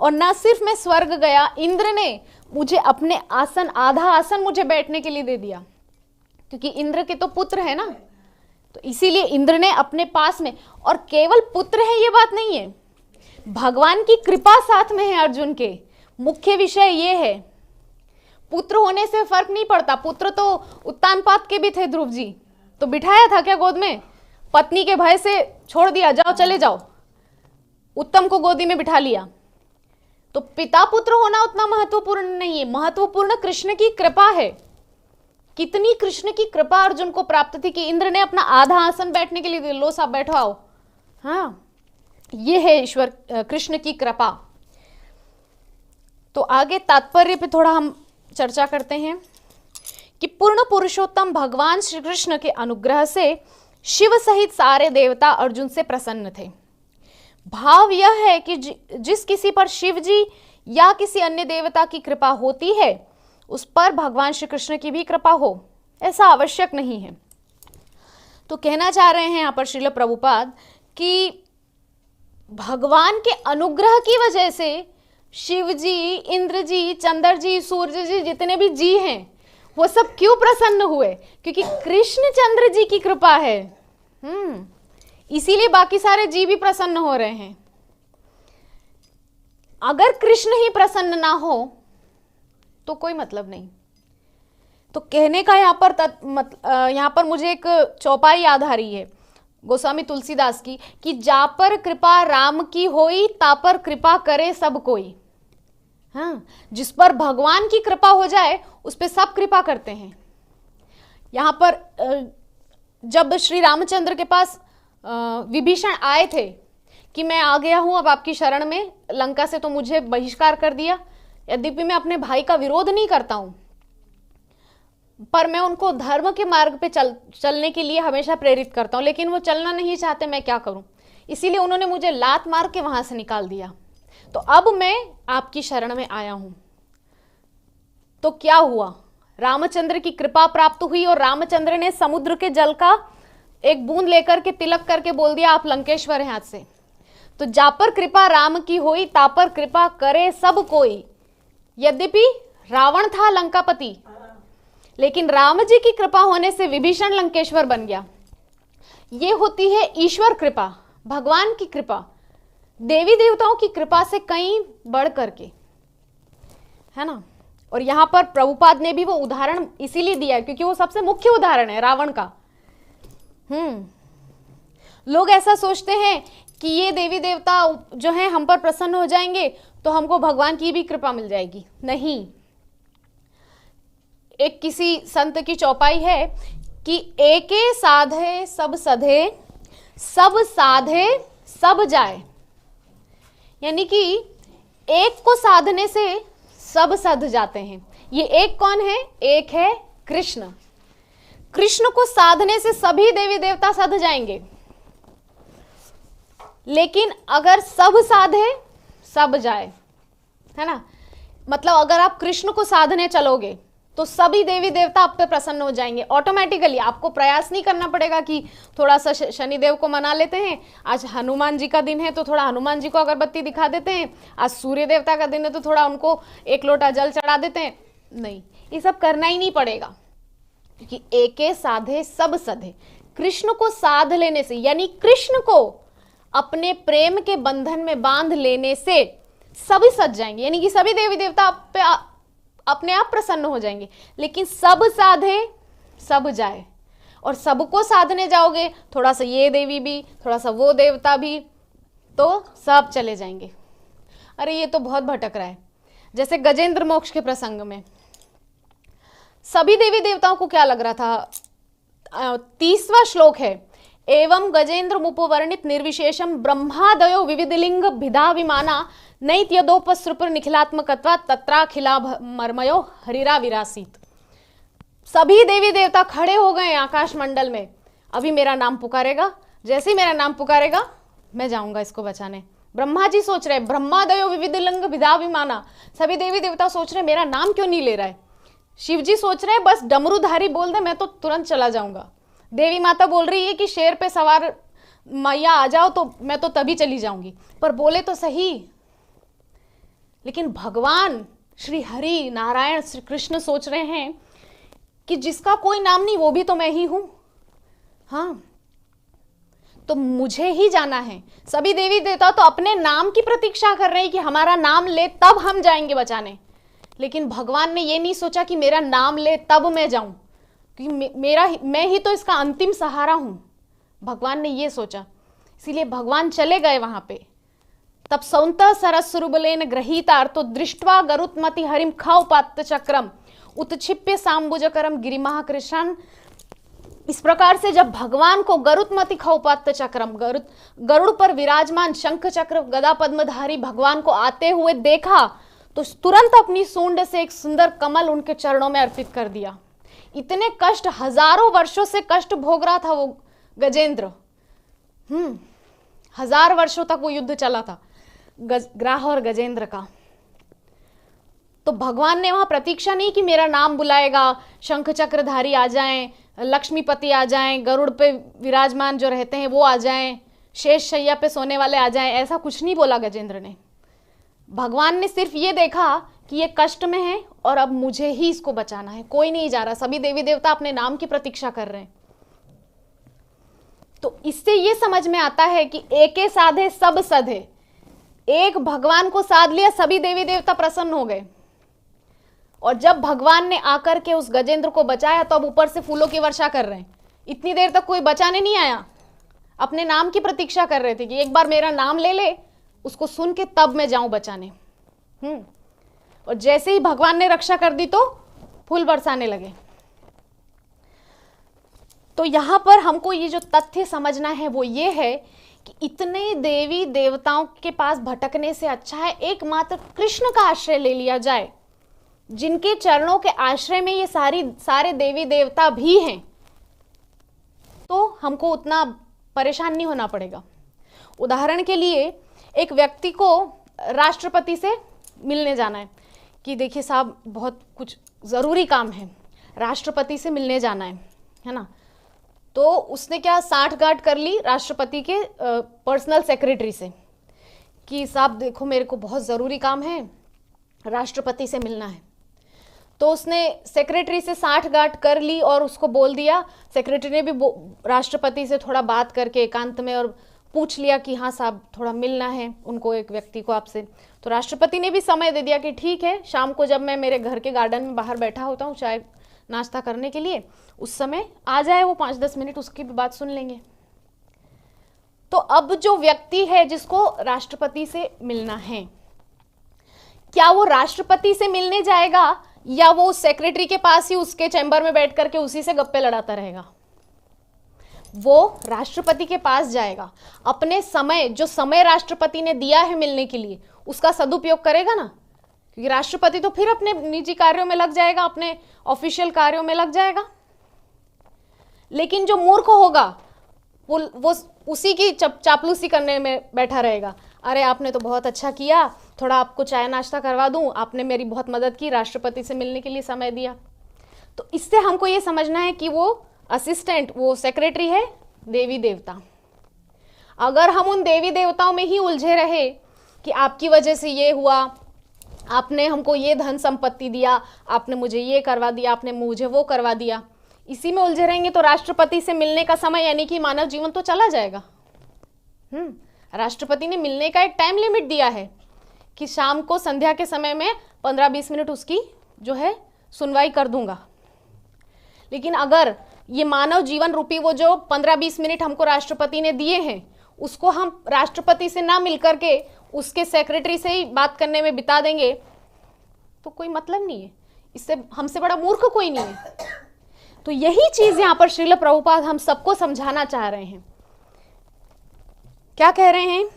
और न सिर्फ मैं स्वर्ग गया, इंद्र ने मुझे अपने आसन, आधा आसन मुझे बैठने के लिए दे दिया, क्योंकि इंद्र के तो पुत्र है ना, तो इसीलिए इंद्र ने अपने पास में, और केवल पुत्र है ये बात नहीं है, भगवान की कृपा साथ में है अर्जुन के। मुख्य विषय ये है, पुत्र होने से फर्क नहीं पड़ता। पुत्र तो उत्तानपाद के भी थे, ध्रुव जी तो बिठाया था क्या गोद में, पत्नी के भय से छोड़ दिया, जाओ चले जाओ, उत्तम को गोदी में बिठा लिया। तो पिता पुत्र होना उतना महत्वपूर्ण नहीं है, महत्वपूर्ण कृष्ण की कृपा है। कितनी कृष्ण की कृपा अर्जुन को प्राप्त थी कि इंद्र ने अपना आधा आसन बैठने के लिए, लो साहब बैठो आओ। हाँ, ये है ईश्वर कृष्ण की कृपा। तो आगे तात्पर्य पे थोड़ा हम चर्चा करते हैं कि पूर्ण पुरुषोत्तम भगवान श्री कृष्ण के अनुग्रह से शिव सहित सारे देवता अर्जुन से प्रसन्न थे। भाव यह है कि जिस किसी पर शिव जी या किसी अन्य देवता की कृपा होती है उस पर भगवान श्री कृष्ण की भी कृपा हो, ऐसा आवश्यक नहीं है। तो कहना चाह रहे हैं यहाँ पर श्रील प्रभुपाद कि भगवान के अनुग्रह की वजह से शिव जी, इंद्र जी, चंद्र जी, सूर्य जी, जितने भी जी हैं वो सब क्यों प्रसन्न हुए? क्योंकि कृष्ण चंद्र जी की कृपा है। इसीलिए बाकी सारे जी भी प्रसन्न हो रहे हैं। अगर कृष्ण ही प्रसन्न ना हो तो कोई मतलब नहीं। तो कहने का यहाँ पर मुझे एक चौपाई याद आ रही है। गोस्वामी तुलसीदास की, कि जा पर कृपा राम की होई ता पर कृपा करे सब कोई। हाँ, जिस पर भगवान की कृपा हो जाए उस पर सब कृपा करते हैं। यहां पर जब श्री रामचंद्र के पास विभीषण आए थे कि मैं आ गया हूं अब आपकी शरण में, लंका से तो मुझे बहिष्कार कर दिया, यद्यपि मैं अपने भाई का विरोध नहीं करता हूं, पर मैं उनको धर्म के मार्ग पे चलने के लिए हमेशा प्रेरित करता हूं, लेकिन वो चलना नहीं चाहते, मैं क्या करूं। इसीलिए उन्होंने मुझे लात मार के वहां से निकाल दिया, तो अब मैं आपकी शरण में आया हूं। तो क्या हुआ, रामचंद्र की कृपा प्राप्त हुई और रामचंद्र ने समुद्र के जल का एक बूंद लेकर के तिलक करके बोल दिया आप लंकेश्वर हैं आज से। तो जा पर कृपा राम की होई ता पर कृपा करे सब कोई। यद्यपि रावण था लंकापति, लेकिन राम जी की कृपा होने से विभीषण लंकेश्वर बन गया। ये होती है ईश्वर कृपा, भगवान की कृपा, देवी देवताओं की कृपा से कहीं बढ़ करके, है ना। और यहां पर प्रभुपाद ने भी वो उदाहरण इसीलिए दिया क्योंकि वो सबसे मुख्य उदाहरण है रावण का। लोग ऐसा सोचते हैं कि ये देवी देवता जो हैं हम पर प्रसन्न हो जाएंगे तो हमको भगवान की भी कृपा मिल जाएगी। नहीं, एक किसी संत की चौपाई है कि एके साधे सब सधे, सब साधे सब जाए। यानी कि एक को साधने से सब सध जाते हैं। ये एक कौन है? एक है कृष्ण। कृष्ण को साधने से सभी देवी देवता सध जाएंगे, लेकिन अगर सब साधे सब जाए, है ना, मतलब अगर आप कृष्ण को साधने चलोगे तो सभी देवी देवता आप पे प्रसन्न हो जाएंगे ऑटोमेटिकली। आपको प्रयास नहीं करना पड़ेगा कि थोड़ा सा शनिदेव को मना लेते हैं, आज हनुमान जी का दिन है तो थोड़ा हनुमान जी को अगरबत्ती दिखा देते हैं, आज सूर्य देवता का दिन है तो थोड़ा उनको एक लोटा जल चढ़ा देते हैं। नहीं, ये सब करना ही नहीं पड़ेगा, क्योंकि एके साधे सब सधे। कृष्ण को साध लेने से, यानी कृष्ण को अपने प्रेम के बंधन में बांध लेने से सभी सज जाएंगे, यानी कि सभी देवी देवता आप पे अपने आप प्रसन्न हो जाएंगे। लेकिन सब साधे सब जाए, और सबको साधने जाओगे, थोड़ा सा ये देवी भी, थोड़ा सा वो देवता भी, तो सब चले जाएंगे। अरे ये तो बहुत भटक रहा है। जैसे गजेंद्र मोक्ष के प्रसंग में सभी देवी देवताओं को क्या लग रहा था, 30वां श्लोक है, एवं गजेंद्र मुपवर्णित निर्विशेषम ब्रह्मादयो विविधलिंग भिदा विमाना नैत्यदोपसृपर निखिलात्मकत्वा तत्राखिला मर्मयो हरिरा विरासित। सभी देवी देवता खड़े हो गए आकाश मंडल में, अभी मेरा नाम पुकारेगा, जैसे ही मेरा नाम पुकारेगा मैं जाऊंगा इसको बचाने। ब्रह्मा जी सोच रहे, ब्रह्मादयो विविधलिंग भिदा विमाना, सभी देवी देवता सोच रहे मेरा नाम क्यों नहीं ले रहा है। शिव जी सोच रहे बस डमरूधारी बोल दे मैं तो तुरंत चला जाऊंगा। देवी माता बोल रही है कि शेर पे सवार मैया आ जाओ तो मैं तो तभी चली जाऊंगी, पर बोले तो सही। लेकिन भगवान श्री हरि नारायण श्री कृष्ण सोच रहे हैं कि जिसका कोई नाम नहीं वो भी तो मैं ही हूं। हाँ, तो मुझे ही जाना है। सभी देवी देवता तो अपने नाम की प्रतीक्षा कर रहे हैं कि हमारा नाम ले तब हम जाएंगे बचाने, लेकिन भगवान ने ये नहीं सोचा कि मेरा नाम ले तब मैं जाऊं, क्योंकि मैं ही तो इसका अंतिम सहारा हूं। भगवान ने ये सोचा, इसीलिए भगवान चले गए वहां पे। तब सौंत सरस्वरूबलेन गृहीतार्थो दृष्ट्वा गरुत्मति हरिम खौपात्त चक्रम उत्क्षिप्य सांबुजकरम गिरिमहा कृष्ण। इस प्रकार से जब भगवान को गरुत्मति खौपात्त चक्रम, गरुड़ पर विराजमान शंख चक्र गदा पद्मधारी भगवान को आते हुए देखा तो तुरंत अपनी सूंड से एक सुंदर कमल उनके चरणों में अर्पित कर दिया। इतने कष्ट, हजारों वर्षों से कष्ट भोग रहा था वो गजेंद्र। 1000 वर्षों तक वो युद्ध चला था ग्राह और गजेंद्र का। तो भगवान ने वहां प्रतीक्षा नहीं कि मेरा नाम बुलाएगा, शंख चक्रधारी आ जाएं, लक्ष्मीपति आ जाएं, गरुड़ पे विराजमान जो रहते हैं वो आ जाएं, शेष शैया पे सोने वाले आ जाएं, ऐसा कुछ नहीं बोला गजेंद्र ने। भगवान ने सिर्फ ये देखा कि ये कष्ट में है और अब मुझे ही इसको बचाना है, कोई नहीं जा रहा। सभी देवी देवता अपने नाम की प्रतीक्षा कर रहे हैं। तो इससे ये समझ में आता है कि एके साधे सब सधे। एक भगवान को साध लिया, सभी देवी देवता प्रसन्न हो गए। और जब भगवान ने आकर के उस गजेंद्र को बचाया तो अब ऊपर से फूलों की वर्षा कर रहे हैं। इतनी देर तक कोई बचाने नहीं आया, अपने नाम की प्रतीक्षा कर रहे थे कि एक बार मेरा नाम ले ले, उसको सुन के तब मैं जाऊं बचाने। और जैसे ही भगवान ने रक्षा कर दी तो फूल बरसाने लगे। तो यहां पर हमको ये जो तथ्य समझना है वो ये है कि इतने देवी देवताओं के पास भटकने से अच्छा है एकमात्र कृष्ण का आश्रय ले लिया जाए, जिनके चरणों के आश्रय में ये सारे देवी देवता भी हैं, तो हमको उतना परेशान नहीं होना पड़ेगा। उदाहरण के लिए एक व्यक्ति को राष्ट्रपति से मिलने जाना है कि देखिए साहब बहुत कुछ ज़रूरी काम है, राष्ट्रपति से मिलने जाना है ना। तो उसने क्या साठगांठ कर ली राष्ट्रपति के पर्सनल सेक्रेटरी से कि साहब देखो मेरे को बहुत ज़रूरी काम है, राष्ट्रपति से मिलना है। तो उसने सेक्रेटरी से साठगांठ कर ली और उसको बोल दिया। सेक्रेटरी ने भी राष्ट्रपति से थोड़ा बात करके एकांत में और पूछ लिया कि हाँ साहब थोड़ा मिलना है उनको, एक व्यक्ति को आपसे। तो राष्ट्रपति ने भी समय दे दिया कि ठीक है, शाम को जब मैं मेरे घर के गार्डन में बाहर बैठा होता हूँ चाय नाश्ता करने के लिए, उस समय आ जाए वो 5-10 मिनट, उसकी भी बात सुन लेंगे। तो अब जो व्यक्ति है जिसको राष्ट्रपति से मिलना है, क्या वो राष्ट्रपति से मिलने जाएगा या वो सेक्रेटरी के पास ही उसके चैम्बर में बैठ करके उसी से गप्पे लड़ाता रहेगा? वो राष्ट्रपति के पास जाएगा, अपने समय जो समय राष्ट्रपति ने दिया है मिलने के लिए उसका सदुपयोग करेगा ना, क्योंकि राष्ट्रपति तो फिर अपने निजी कार्यों में लग जाएगा, अपने ऑफिशियल कार्यों में लग जाएगा। लेकिन जो मूर्ख होगा वो उसी की चापलूसी करने में बैठा रहेगा। अरे आपने तो बहुत अच्छा किया, थोड़ा आपको चाय नाश्ता करवा दूं, आपने मेरी बहुत मदद की, राष्ट्रपति से मिलने के लिए समय दिया। तो इससे हमको ये समझना है कि वो असिस्टेंट, वो सेक्रेटरी है देवी देवता। अगर हम उन देवी देवताओं में ही उलझे रहे कि आपकी वजह से ये हुआ, आपने हमको ये धन संपत्ति दिया, आपने मुझे ये करवा दिया, आपने मुझे वो करवा दिया, इसी में उलझे रहेंगे तो राष्ट्रपति से मिलने का समय यानी कि मानव जीवन तो चला जाएगा। राष्ट्रपति ने मिलने का एक टाइम लिमिट दिया है कि शाम को संध्या के समय में 15-20 मिनट उसकी जो है सुनवाई कर दूंगा। लेकिन अगर ये मानव जीवन रूपी वो जो 15-20 मिनट हमको राष्ट्रपति ने दिए हैं उसको हम राष्ट्रपति से ना मिल करके उसके सेक्रेटरी से ही बात करने में बिता देंगे तो कोई मतलब नहीं है। इससे हमसे बड़ा मूर्ख कोई नहीं है। तो यही चीज यहां पर श्रील प्रभुपाद हम सबको समझाना चाह रहे हैं। क्या कह रहे हैं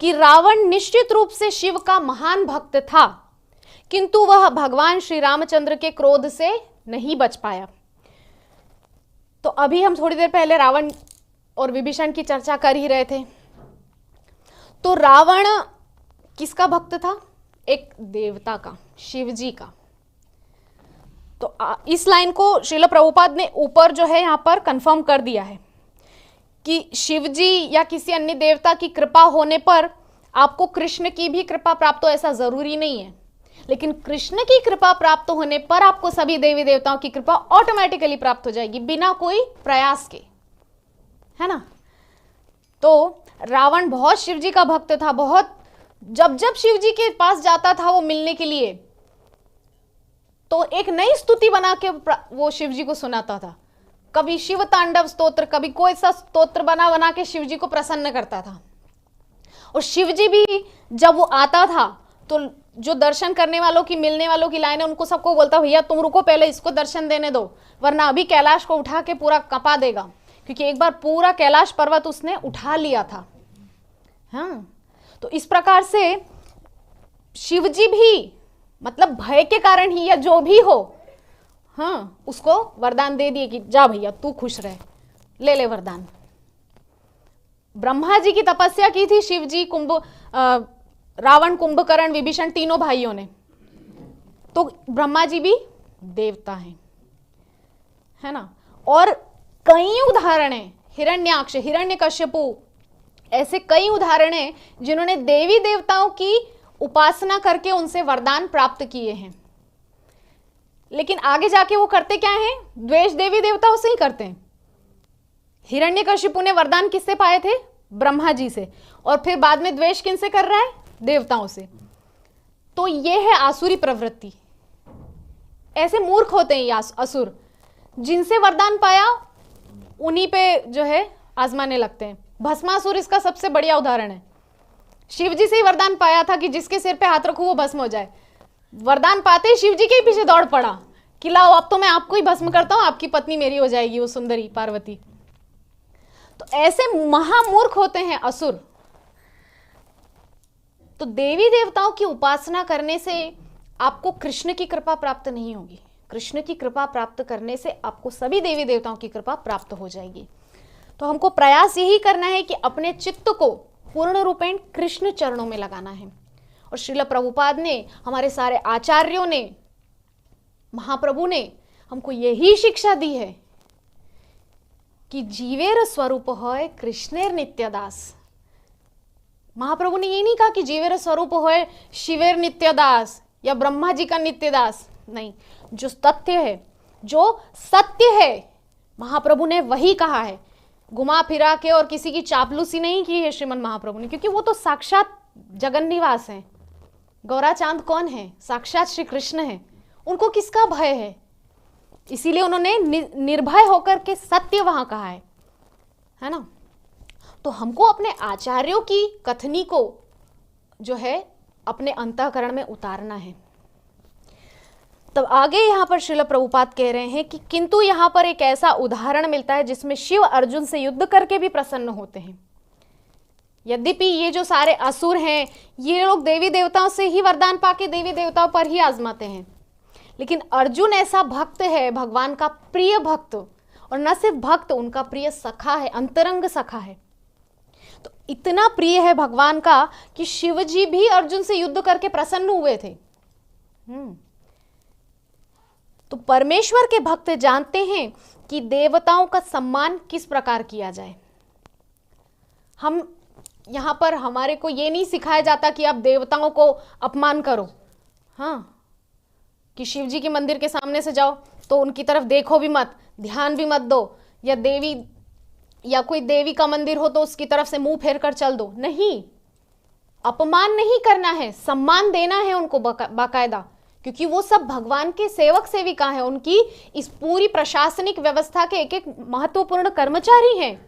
कि रावण निश्चित रूप से शिव का महान भक्त था, किंतु वह भगवान श्री रामचंद्र के क्रोध से नहीं बच पाया। तो अभी हम थोड़ी देर पहले रावण और विभीषण की चर्चा कर ही रहे थे। तो रावण किसका भक्त था? एक देवता का, शिव जी का। तो इस लाइन को श्रील प्रभुपाद ने ऊपर जो है यहां पर कंफर्म कर दिया है कि शिव जी या किसी अन्य देवता की कृपा होने पर आपको कृष्ण की भी कृपा प्राप्त हो ऐसा जरूरी नहीं है, लेकिन कृष्ण की कृपा प्राप्त होने पर आपको सभी देवी देवताओं की कृपा ऑटोमेटिकली प्राप्त हो जाएगी बिना कोई प्रयास के, है ना। तो रावण बहुत शिव जी का भक्त था, बहुत जब शिव जी के पास जाता था वो मिलने के लिए तो एक नई स्तुति बना के वो शिव जी को सुनाता था। कभी शिव तांडव स्तोत्र, कभी कोई सा स्तोत्र बना के शिव जी को प्रसन्न करता था। और शिव जी भी जब वो आता था तो जो दर्शन करने वालों की, मिलने वालों की लाइन है उनको सबको बोलता भैया तुम रुको, पहले इसको दर्शन देने दो, वरना अभी कैलाश को उठा के पूरा कपा देगा, क्योंकि एक बार पूरा कैलाश पर्वत उसने उठा लिया था। हाँ, तो इस प्रकार से शिव जी भी मतलब भय के कारण ही या जो भी हो, हाँ, उसको वरदान दे दिए कि जा भैया तू खुश रहे, ले वरदान। ब्रह्मा जी की तपस्या की थी शिव जी, रावण, कुंभकर्ण, विभीषण तीनों भाइयों ने। तो ब्रह्मा जी भी देवता हैं, है ना। और कई उदाहरण हैं, हिरण्याक्ष, हिरण्यकश्यपु, ऐसे कई उदाहरण हैं जिन्होंने देवी देवताओं की उपासना करके उनसे वरदान प्राप्त किए हैं। लेकिन आगे जाके वो करते क्या हैं? द्वेष देवी देवताओं से ही करते हैं। हिरण्यकशिपु ने वरदान किससे पाए थे? ब्रह्मा जी से। और फिर बाद में द्वेष किनसे कर रहा है? देवताओं से। तो ये है आसुरी प्रवृत्ति। ऐसे मूर्ख होते हैं ये असुर, जिनसे वरदान पाया उन्हीं पे जो है आजमाने लगते हैं। भस्मासुर इसका सबसे बढ़िया उदाहरण है। शिव जी से ही वरदान पाया था कि जिसके सिर पे हाथ रखूं वो भस्म हो जाए। वरदान पाते ही शिव जी के ही पीछे दौड़ पड़ा कि लाओ अब तो मैं आपको ही भस्म करता हूं, आपकी पत्नी मेरी हो जाएगी, वो सुंदरी पार्वती। तो ऐसे महामूर्ख होते हैं असुर। तो देवी देवताओं की उपासना करने से आपको कृष्ण की कृपा प्राप्त नहीं होगी। कृष्ण की कृपा प्राप्त करने से आपको सभी देवी देवताओं की कृपा प्राप्त हो जाएगी। तो हमको प्रयास यही करना है कि अपने चित्त को पूर्ण रूपेण कृष्ण चरणों में लगाना है। और श्रील प्रभुपाद ने, हमारे सारे आचार्यों ने, महाप्रभु ने हमको यही शिक्षा दी है कि जीवेर स्वरूप होय कृष्णेर नित्यदास। महाप्रभु ने ये नहीं कहा कि जीवेर स्वरूप होय शिवेर नित्यदास या ब्रह्मा जी का नित्यदास, नहीं। जो तथ्य है, जो सत्य है, महाप्रभु ने वही कहा है। घुमा फिरा के और किसी की चापलूसी नहीं की है श्रीमन महाप्रभु ने, क्योंकि वो तो साक्षात जगन निवास है। गौरा चांद कौन है? साक्षात श्री कृष्ण है। उनको किसका भय है? इसीलिए उन्होंने निर्भय होकर के सत्य वहां कहा है ना। तो हमको अपने आचार्यों की कथनी को जो है अपने अंतःकरण में उतारना है। तब आगे यहां पर श्रील प्रभुपाद कह रहे हैं कि किंतु यहां पर एक ऐसा उदाहरण मिलता है जिसमें शिव अर्जुन से युद्ध करके भी प्रसन्न होते हैं। यद्यपि ये जो सारे असुर हैं, ये लोग देवी देवताओं से ही वरदान पाके देवी देवताओं पर ही आजमाते हैं, लेकिन अर्जुन ऐसा भक्त है, भगवान का प्रिय भक्त, और न सिर्फ भक्त, उनका प्रिय सखा है, अंतरंग सखा है। तो इतना प्रिय है भगवान का कि शिव जी भी अर्जुन से युद्ध करके प्रसन्न हुए थे। तो परमेश्वर के भक्त जानते हैं कि देवताओं का सम्मान किस प्रकार किया जाए। हम यहां पर, हमारे को ये नहीं सिखाया जाता कि आप देवताओं को अपमान करो, हाँ, कि शिव जी के मंदिर के सामने से जाओ तो उनकी तरफ देखो भी मत, ध्यान भी मत दो, या देवी या कोई देवी का मंदिर हो तो उसकी तरफ से मुंह फेर कर चल दो। नहीं, अपमान नहीं करना है, सम्मान देना है उनको बाकायदा, क्योंकि वो सब भगवान के सेवक सेविका हैं, उनकी इस पूरी प्रशासनिक व्यवस्था के एक एक महत्वपूर्ण कर्मचारी हैं।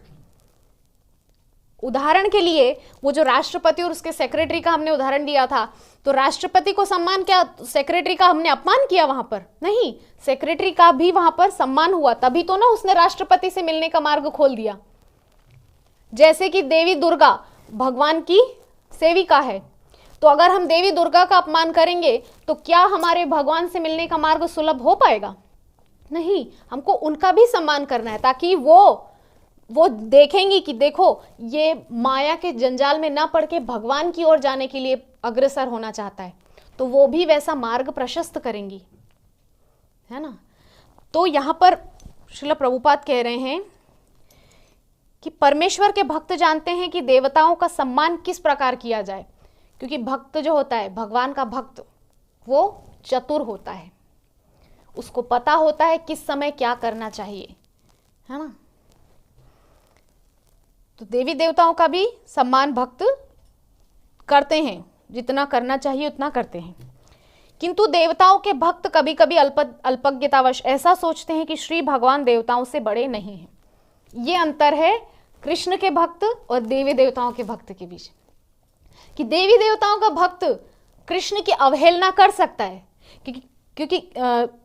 उदाहरण के लिए वो जो राष्ट्रपति और उसके सेक्रेटरी का हमने उदाहरण दिया था, तो राष्ट्रपति को सम्मान किया, सेक्रेटरी का हमने अपमान किया वहां पर? नहीं, सेक्रेटरी का भी वहां पर सम्मान हुआ, तभी तो ना उसने राष्ट्रपति से मिलने का मार्ग खोल दिया। जैसे कि देवी दुर्गा भगवान की सेविका है, तो अगर हम देवी दुर्गा का अपमान करेंगे तो क्या हमारे भगवान से मिलने का मार्ग सुलभ हो पाएगा? नहीं, हमको उनका भी सम्मान करना है, ताकि वो देखेंगी कि देखो ये माया के जंजाल में ना पड़ के भगवान की ओर जाने के लिए अग्रसर होना चाहता है, तो वो भी वैसा मार्ग प्रशस्त करेंगी, है ना। तो यहां पर श्रील प्रभुपाद कह रहे हैं कि परमेश्वर के भक्त जानते हैं कि देवताओं का सम्मान किस प्रकार किया जाए, क्योंकि भक्त जो होता है, भगवान का भक्त, वो चतुर होता है, उसको पता होता है किस समय क्या करना चाहिए, है ना। तो देवी देवताओं का भी सम्मान भक्त करते हैं, जितना करना चाहिए उतना करते हैं। किंतु देवताओं के भक्त कभी कभी अल्पज्ञतावश ऐसा सोचते हैं कि श्री भगवान देवताओं से बड़े नहीं हैं। ये अंतर है कृष्ण के भक्त और देवी देवताओं के भक्त के बीच, कि देवी देवताओं का भक्त कृष्ण की अवहेलना कर सकता है, क्योंकि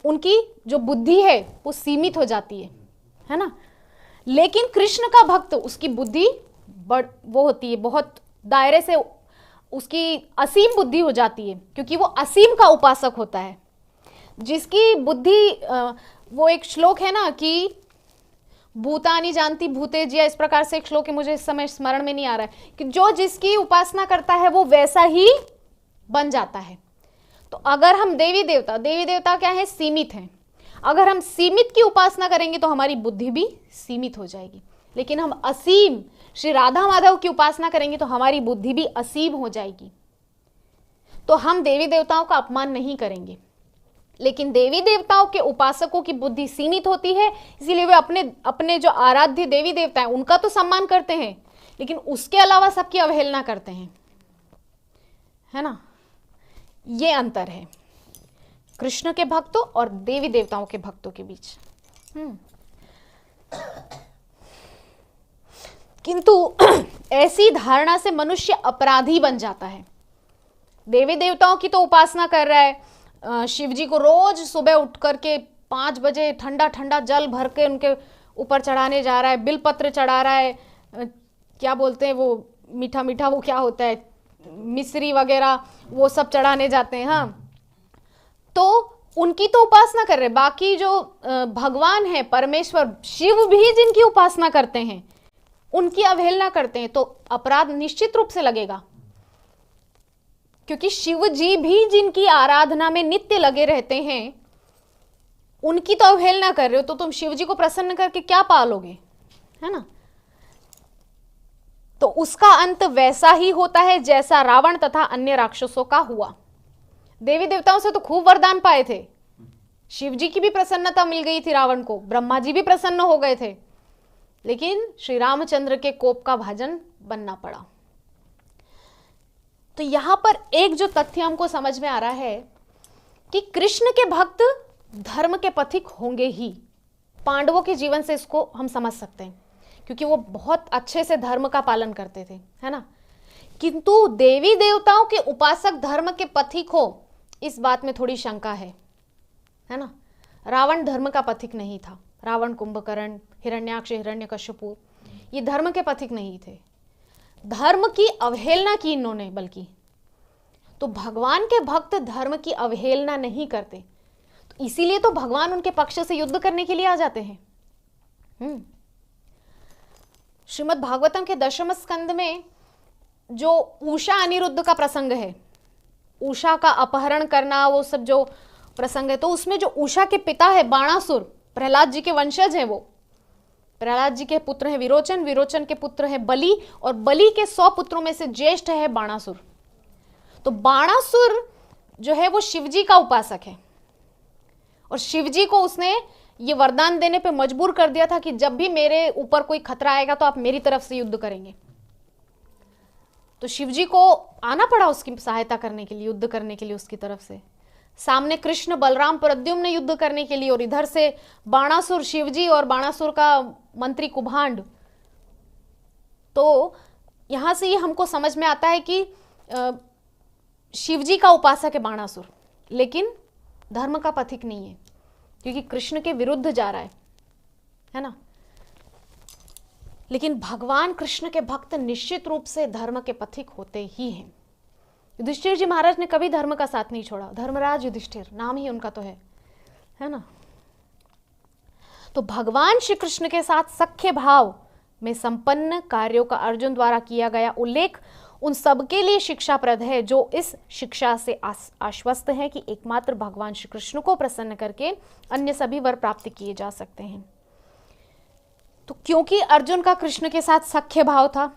उनकी जो बुद्धि है वो सीमित हो जाती है ना। लेकिन कृष्ण का भक्त, उसकी बुद्धि वो होती है, बहुत दायरे से उसकी असीम बुद्धि हो जाती है, क्योंकि वो असीम का उपासक होता है। जिसकी बुद्धि, वो एक श्लोक है ना कि भूतानी जानती भूतेजिया, इस प्रकार से एक श्लोक है, मुझे इस समय स्मरण में नहीं आ रहा है, कि जो जिसकी उपासना करता है वो वैसा ही बन जाता है। तो अगर हम देवी देवता क्या है? सीमित हैं। अगर हम सीमित की उपासना करेंगे तो हमारी बुद्धि भी सीमित हो जाएगी, लेकिन हम असीम श्री राधा माधव की उपासना करेंगे तो हमारी बुद्धि भी असीम हो जाएगी। तो हम देवी देवताओं का अपमान नहीं करेंगे, लेकिन देवी देवताओं के उपासकों की बुद्धि सीमित होती है, इसीलिए वे अपने जो आराध्य देवी देवता हैं उनका तो सम्मान करते हैं, लेकिन उसके अलावा सबकी अवहेलना करते हैं, है ना। ये अंतर है कृष्ण के भक्तों और देवी देवताओं के भक्तों के बीच। किंतु ऐसी धारणा से मनुष्य अपराधी बन जाता है। देवी देवताओं की तो उपासना कर रहा है, शिव जी को रोज सुबह उठ करके 5 बजे ठंडा ठंडा जल भर के उनके ऊपर चढ़ाने जा रहा है, बिलपत्र चढ़ा रहा है, क्या बोलते हैं वो मीठा मीठा वो क्या होता है, मिश्री वगैरह वो सब चढ़ाने जाते हैं। हाँ, तो उनकी तो उपासना कर रहे। बाकी जो भगवान है, परमेश्वर शिव भी जिनकी उपासना करते हैं उनकी अवहेलना करते हैं, तो अपराध निश्चित रूप से लगेगा, क्योंकि शिव जी भी जिनकी आराधना में नित्य लगे रहते हैं उनकी तो अवहेलना कर रहे हो, तो तुम शिव जी को प्रसन्न करके क्या पालोगे, है ना। तो उसका अंत वैसा ही होता है जैसा रावण तथा अन्य राक्षसों का हुआ। देवी देवताओं से तो खूब वरदान पाए थे, शिव जी की भी प्रसन्नता मिल गई थी रावण को, ब्रह्मा जी भी प्रसन्न हो गए थे, लेकिन श्री रामचंद्र के कोप का भाजन बनना पड़ा। तो यहां पर एक जो तथ्य हमको समझ में आ रहा है कि कृष्ण के भक्त धर्म के पथिक होंगे ही। पांडवों के जीवन से इसको हम समझ सकते हैं, क्योंकि वो बहुत अच्छे से धर्म का पालन करते थे, है ना। किंतु देवी देवताओं के उपासक धर्म के पथिक हो, इस बात में थोड़ी शंका है ना। रावण धर्म का पथिक नहीं था। रावण, कुंभकर्ण, हिरण्याक्ष, हिरण्यकश्यपु ये धर्म के पथिक नहीं थे, धर्म की अवहेलना की इन्होंने। बल्कि तो भगवान के भक्त धर्म की अवहेलना नहीं करते, तो इसीलिए तो भगवान उनके पक्ष से युद्ध करने के लिए आ जाते हैं। श्रीमद् भागवतम के 10वें स्कंद में जो उषा अनिरुद्ध का प्रसंग है, उषा का अपहरण करना, वो सब जो प्रसंग है, तो उसमें जो उषा के पिता है बाणासुर, प्रहलाद जी के वंशज हैं, वो प्रहलाद जी के पुत्र हैं विरोचन, विरोचन के पुत्र हैं बलि, और बलि के 100 पुत्रों में से ज्येष्ठ है बाणासुर। तो बाणासुर जो है वो शिवजी का उपासक है, और शिवजी को उसने ये वरदान देने पे मजबूर कर दिया था कि जब भी मेरे ऊपर कोई खतरा आएगा तो आप मेरी तरफ से युद्ध करेंगे। तो शिवजी को आना पड़ा उसकी सहायता करने के लिए, युद्ध करने के लिए उसकी तरफ से। सामने कृष्ण, बलराम, प्रद्युम्न युद्ध करने के लिए, और इधर से बाणासुर, शिवजी और बाणासुर का मंत्री कुभांड। तो यहां से ये हमको समझ में आता है कि शिवजी का उपासक है बाणासुर, लेकिन धर्म का पथिक नहीं है, क्योंकि कृष्ण के विरुद्ध जा रहा है ना। लेकिन भगवान कृष्ण के भक्त निश्चित रूप से धर्म के पथिक होते ही हैं। युधिष्ठिर जी महाराज ने कभी धर्म का साथ नहीं छोड़ा। धर्मराज युधिष्ठिर नाम ही उनका तो है ना। तो भगवान श्री कृष्ण के साथ सख्य भाव में संपन्न कार्यों का अर्जुन द्वारा किया गया उल्लेख उन सबके लिए शिक्षाप्रद है जो इस शिक्षा से आश्वस्त है कि एकमात्र भगवान श्री कृष्ण को प्रसन्न करके अन्य सभी वर प्राप्त किए जा सकते हैं। तो क्योंकि अर्जुन का कृष्ण के साथ सख्य भाव था,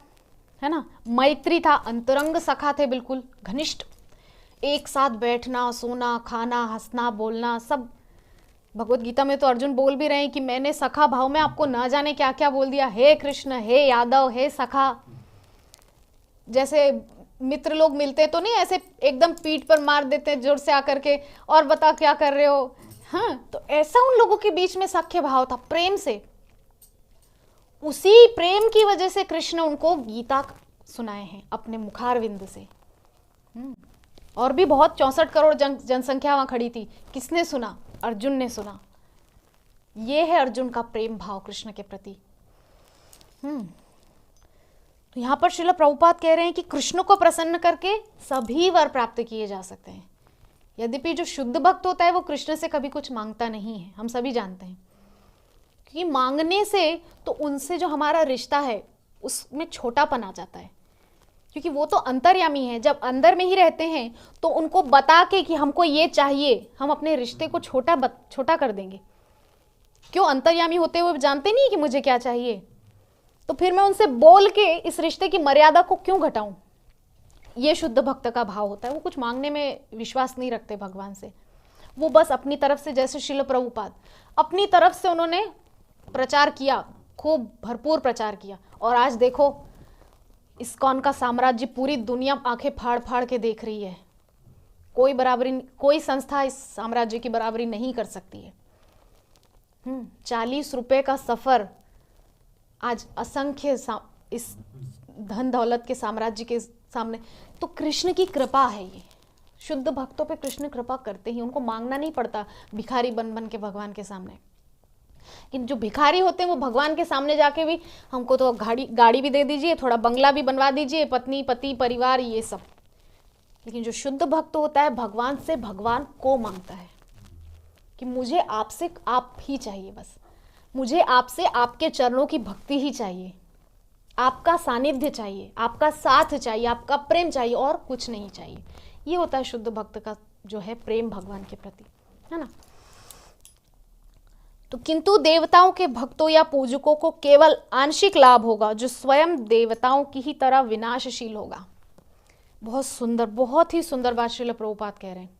है ना, मैत्री था, अंतरंग सखा थे, बिल्कुल घनिष्ठ, एक साथ बैठना, सोना, खाना, हंसना, बोलना सब। भगवत गीता में तो अर्जुन बोल भी रहे हैं कि मैंने सखा भाव में आपको न जाने क्या क्या बोल दिया, हे कृष्ण, हे यादव, हे सखा। जैसे मित्र लोग मिलते तो नहीं ऐसे एकदम पीठ पर मार देते हैं जोर से आकर के, और बता क्या कर रहे हो। हाँ, तो ऐसा उन लोगों के बीच में सख्य भाव था, प्रेम से। उसी प्रेम की वजह से कृष्ण उनको गीता सुनाए हैं अपने मुखारविंद से। और भी बहुत 64 करोड़ जनसंख्या वहां खड़ी थी, किसने सुना? अर्जुन ने सुना। ये है अर्जुन का प्रेम भाव कृष्ण के प्रति। तो यहां पर श्रील प्रभुपाद कह रहे हैं कि कृष्ण को प्रसन्न करके सभी वर प्राप्त किए जा सकते हैं। यद्यपि जो शुद्ध भक्त होता है वो कृष्ण से कभी कुछ मांगता नहीं है, हम सभी जानते हैं, क्योंकि मांगने से तो उनसे जो हमारा रिश्ता है उसमें छोटापन आ जाता है, क्योंकि वो तो अंतर्यामी है। जब अंदर में ही रहते हैं तो उनको बता के कि हमको ये चाहिए, हम अपने रिश्ते को छोटा कर देंगे। क्यों? अंतर्यामी होते हुए जानते नहीं कि मुझे क्या चाहिए, तो फिर मैं उनसे बोल के इस रिश्ते की मर्यादा को क्यों घटाऊं। ये शुद्ध भक्त का भाव होता है। वो कुछ मांगने में विश्वास नहीं रखते भगवान से, वो बस अपनी तरफ से, जैसे श्रील प्रभुपाद अपनी तरफ से उन्होंने प्रचार किया, खूब भरपूर प्रचार किया, और आज देखो इस्कॉन का साम्राज्य पूरी दुनिया आंखें फाड़ फाड़ के देख रही है। कोई बराबरी, कोई संस्था इस साम्राज्य की बराबरी नहीं कर सकती है। 40 रुपए का सफर आज असंख्य इस धन दौलत के साम्राज्य के सामने। तो कृष्ण की कृपा है ये, शुद्ध भक्तों पे कृष्ण कृपा करते ही, उनको मांगना नहीं पड़ता भिखारी बन बन के भगवान के सामने। लेकिन जो भिखारी होते हैं वो भगवान के सामने जाके भी हमको तो गाड़ी भी दे दीजिए, थोड़ा बंगला भी बनवा दीजिए, पत्नी पति परिवार ये सब। लेकिन जो शुद्ध भक्त होता है भगवान से भगवान को मांगता है कि मुझे आपसे आप ही चाहिए, बस मुझे आपसे आपके चरणों की भक्ति ही चाहिए, आपका सानिध्य चाहिए, आपका साथ चाहिए, आपका प्रेम चाहिए, और कुछ नहीं चाहिए। ये होता है शुद्ध भक्त का जो है प्रेम भगवान के प्रति, है ना। तो किंतु देवताओं के भक्तों या पूजकों को केवल आंशिक लाभ होगा, जो स्वयं देवताओं की ही तरह विनाशशील होगा। बहुत सुंदर, बहुत ही सुंदर बात श्रील प्रभुपाद कह रहे हैं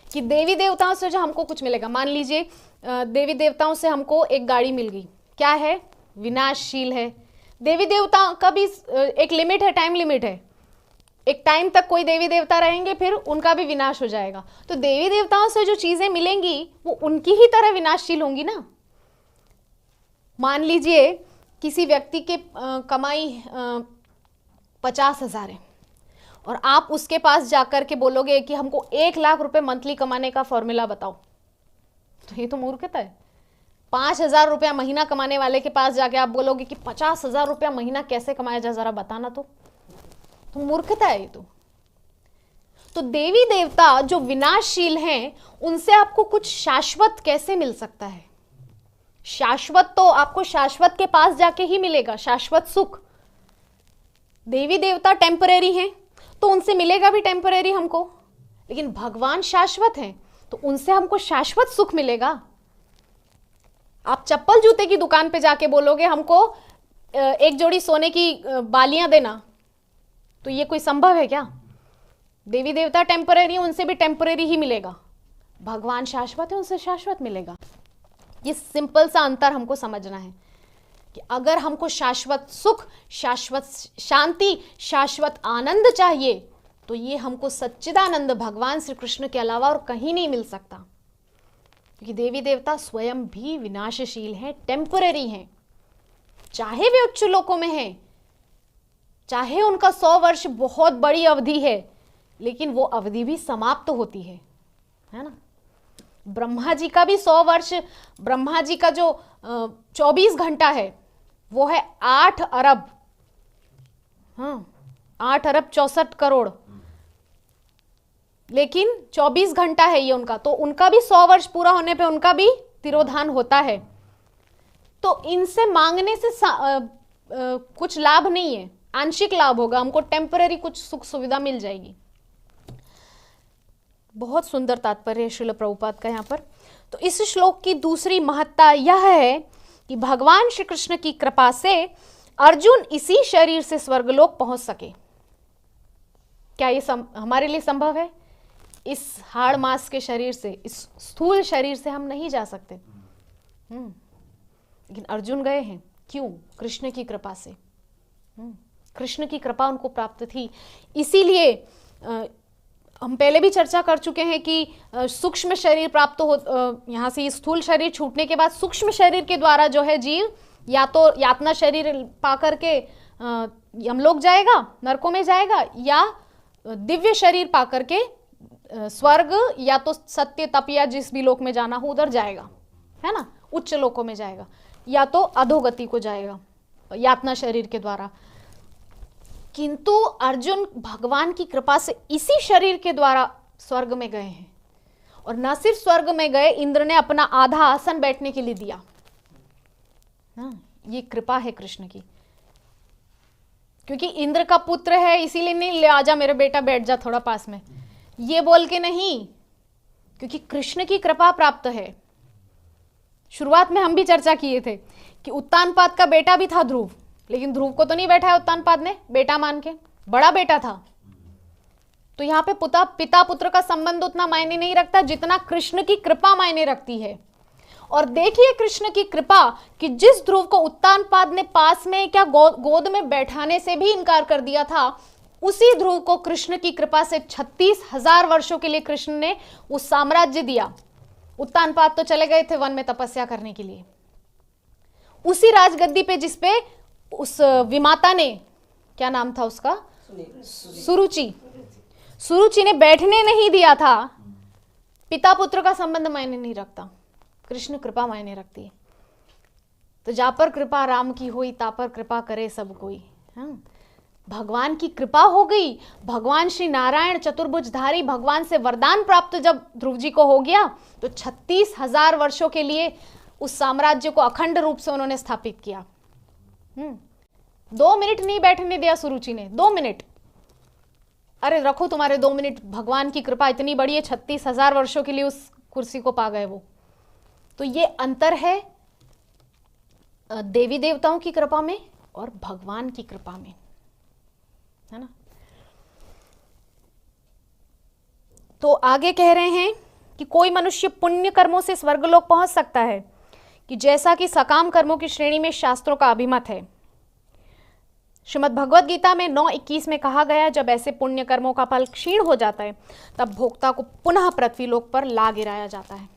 कि देवी देवताओं से जो हमको कुछ मिलेगा, मान लीजिए देवी देवताओं से हमको एक गाड़ी मिल गई, क्या है, विनाशशील है। देवी देवताओं का भी एक लिमिट है, टाइम लिमिट है, एक टाइम तक कोई देवी देवता रहेंगे फिर उनका भी विनाश हो जाएगा। तो देवी देवताओं से जो चीजें मिलेंगी वो उनकी ही तरह विनाशशील होंगी ना। मान लीजिए किसी व्यक्ति के कमाई 50,000 है और आप उसके पास जाकर के बोलोगे कि हमको 1,00,000 रुपए मंथली कमाने का फॉर्मूला बताओ, तो ये तो मूर्खता है। 5,000 रुपया महीना कमाने वाले के पास जाके आप बोलोगे कि 50,000 रुपया महीना कैसे कमाया जाए, जरा बताना। तो मूर्खता है ये तो देवी देवता जो विनाशशील हैं उनसे आपको कुछ शाश्वत कैसे मिल सकता है। शाश्वत तो आपको शाश्वत के पास जाके ही मिलेगा, शाश्वत सुख। देवी देवता टेम्परेरी हैं तो उनसे मिलेगा भी टेम्परेरी हमको, लेकिन भगवान शाश्वत हैं तो उनसे हमको शाश्वत सुख मिलेगा। आप चप्पल जूते की दुकान पे जाके बोलोगे हमको एक जोड़ी सोने की बालियां देना, तो ये कोई संभव है क्या। देवी देवता टेम्परेरी, उनसे भी टेम्परेरी ही मिलेगा। भगवान शाश्वत है, उनसे शाश्वत मिलेगा। ये सिंपल सा अंतर हमको समझना है कि अगर हमको शाश्वत सुख, शाश्वत शांति, शाश्वत आनंद चाहिए तो ये हमको सच्चिदानंद भगवान श्री कृष्ण के अलावा और कहीं नहीं मिल सकता, क्योंकि देवी देवता स्वयं भी विनाशशील हैं, टेम्परेरी हैं। चाहे वे उच्च लोकों में हैं, चाहे उनका 100 वर्ष बहुत बड़ी अवधि है, लेकिन वो अवधि भी समाप्त होती है ना। ब्रह्मा जी का भी 100 वर्ष, ब्रह्मा जी का जो 24 घंटा है वो है 8 अरब 8 अरब 64 करोड़, लेकिन 24 घंटा है ये उनका। तो उनका भी 100 वर्ष पूरा होने पे उनका भी तिरोधान होता है। तो इनसे मांगने से कुछ लाभ नहीं है, आंशिक लाभ होगा, हमको टेम्पररी कुछ सुख सुविधा मिल जाएगी। बहुत सुंदर तात्पर्य श्रील प्रभुपाद का यहाँ पर। तो इस श्लोक की दूसरी महत्ता यह है कि भगवान श्री कृष्ण की कृपा से अर्जुन इसी शरीर से स्वर्गलोक पहुंच सके। क्या ये हमारे लिए संभव है? इस हाड़ मांस के शरीर से, इस स्थूल शरीर से हम नहीं जा सकते, लेकिन अर्जुन गए हैं। क्यों? कृष्ण की कृपा से। कृष्ण की कृपा उनको प्राप्त थी, इसीलिए हम पहले भी चर्चा कर चुके हैं कि सूक्ष्म शरीर प्राप्त हो, यहाँ से स्थूल शरीर छूटने के बाद सूक्ष्म शरीर के द्वारा जो है जीव या तो यातना शरीर पा करके यमलोक जाएगा, नरकों में जाएगा, या दिव्य शरीर पा करके स्वर्ग या तो सत्य तप या जिस भी लोक में जाना हो उधर जाएगा, है ना, उच्च लोकों में जाएगा, या तो अधोगति को जाएगा यातना शरीर के द्वारा। किंतु अर्जुन भगवान की कृपा से इसी शरीर के द्वारा स्वर्ग में गए हैं, और न सिर्फ स्वर्ग में गए, इंद्र ने अपना आधा आसन बैठने के लिए दिया। ये कृपा है कृष्ण की, क्योंकि इंद्र का पुत्र है इसीलिए नहीं, ले आजा मेरे बेटा बैठ जा थोड़ा पास में, ये बोल के नहीं, क्योंकि कृष्ण की कृपा प्राप्त है। शुरुआत में हम भी चर्चा किए थे कि उत्तानपाद का बेटा भी था ध्रुव, लेकिन ध्रुव को तो नहीं बैठा है उत्तानपाद ने बेटा मान के, बड़ा बेटा था। तो यहाँ पे पिता पुत्र का संबंध उतना मायने नहीं रखता जितना कृष्ण की कृपा मायने रखती है। और देखिए कृष्ण की कृपा कि जिस ध्रुव को उत्तानपाद ने पास में क्या गोद में बैठाने से भी इनकार कर दिया था, उसी ध्रुव को कृष्ण की कृपा से 36,000 वर्षों के लिए कृष्ण ने वो साम्राज्य दिया। उत्तानपाद तो चले गए थे वन में तपस्या करने के लिए, उसी राजगद्दी पे जिसपे उस विमाता ने, क्या नाम था उसका, सुरुचि ने बैठने नहीं दिया था। पिता पुत्र का संबंध मायने नहीं रखता, कृष्ण कृपा मायने रखती है। तो जा पर कृपा राम की हुई, ता पर कृपा करे सब कोई। हाँ, भगवान की कृपा हो गई। भगवान श्री नारायण चतुर्भुजधारी भगवान से वरदान प्राप्त जब ध्रुव जी को हो गया, तो 36,000 वर्षों के लिए उस साम्राज्य को अखंड रूप से उन्होंने स्थापित किया। 2 मिनट नहीं बैठने दिया सुरुचि ने, 2 मिनट। अरे रखो तुम्हारे 2 मिनट, भगवान की कृपा इतनी बड़ी है, 36,000 वर्षों के लिए उस कुर्सी को पा गए वो। तो ये अंतर है देवी देवताओं की कृपा में और भगवान की कृपा में, है ना। तो आगे कह रहे हैं कि कोई मनुष्य पुण्य कर्मों से स्वर्गलोक पहुंच सकता है कि जैसा कि सकाम कर्मों की श्रेणी में शास्त्रों का अभिमत है। श्रीमद् भगवद गीता में 9:21 में कहा गया, जब ऐसे पुण्य कर्मों का फल क्षीण हो जाता है तब भोक्ता को पुनः पृथ्वीलोक पर ला गिराया जाता है।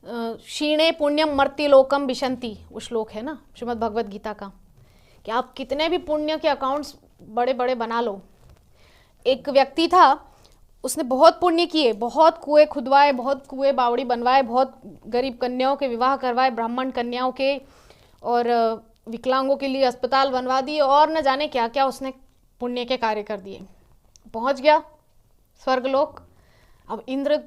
क्षीणे पुण्यम मर्त्यलोकम विशंति, वो श्लोक है ना श्रीमद् भगवद गीता का, कि आप कितने भी पुण्य के अकाउंट्स बड़े बड़े बना लो। एक व्यक्ति था, उसने बहुत पुण्य किए, बहुत कुएं खुदवाए, बहुत कुएं बावड़ी बनवाए, बहुत गरीब कन्याओं के विवाह करवाए, ब्राह्मण कन्याओं के, और विकलांगों के लिए अस्पताल बनवा दिए, और न जाने क्या क्या उसने पुण्य के कार्य कर दिए। पहुंच गया स्वर्गलोक। अब इंद्र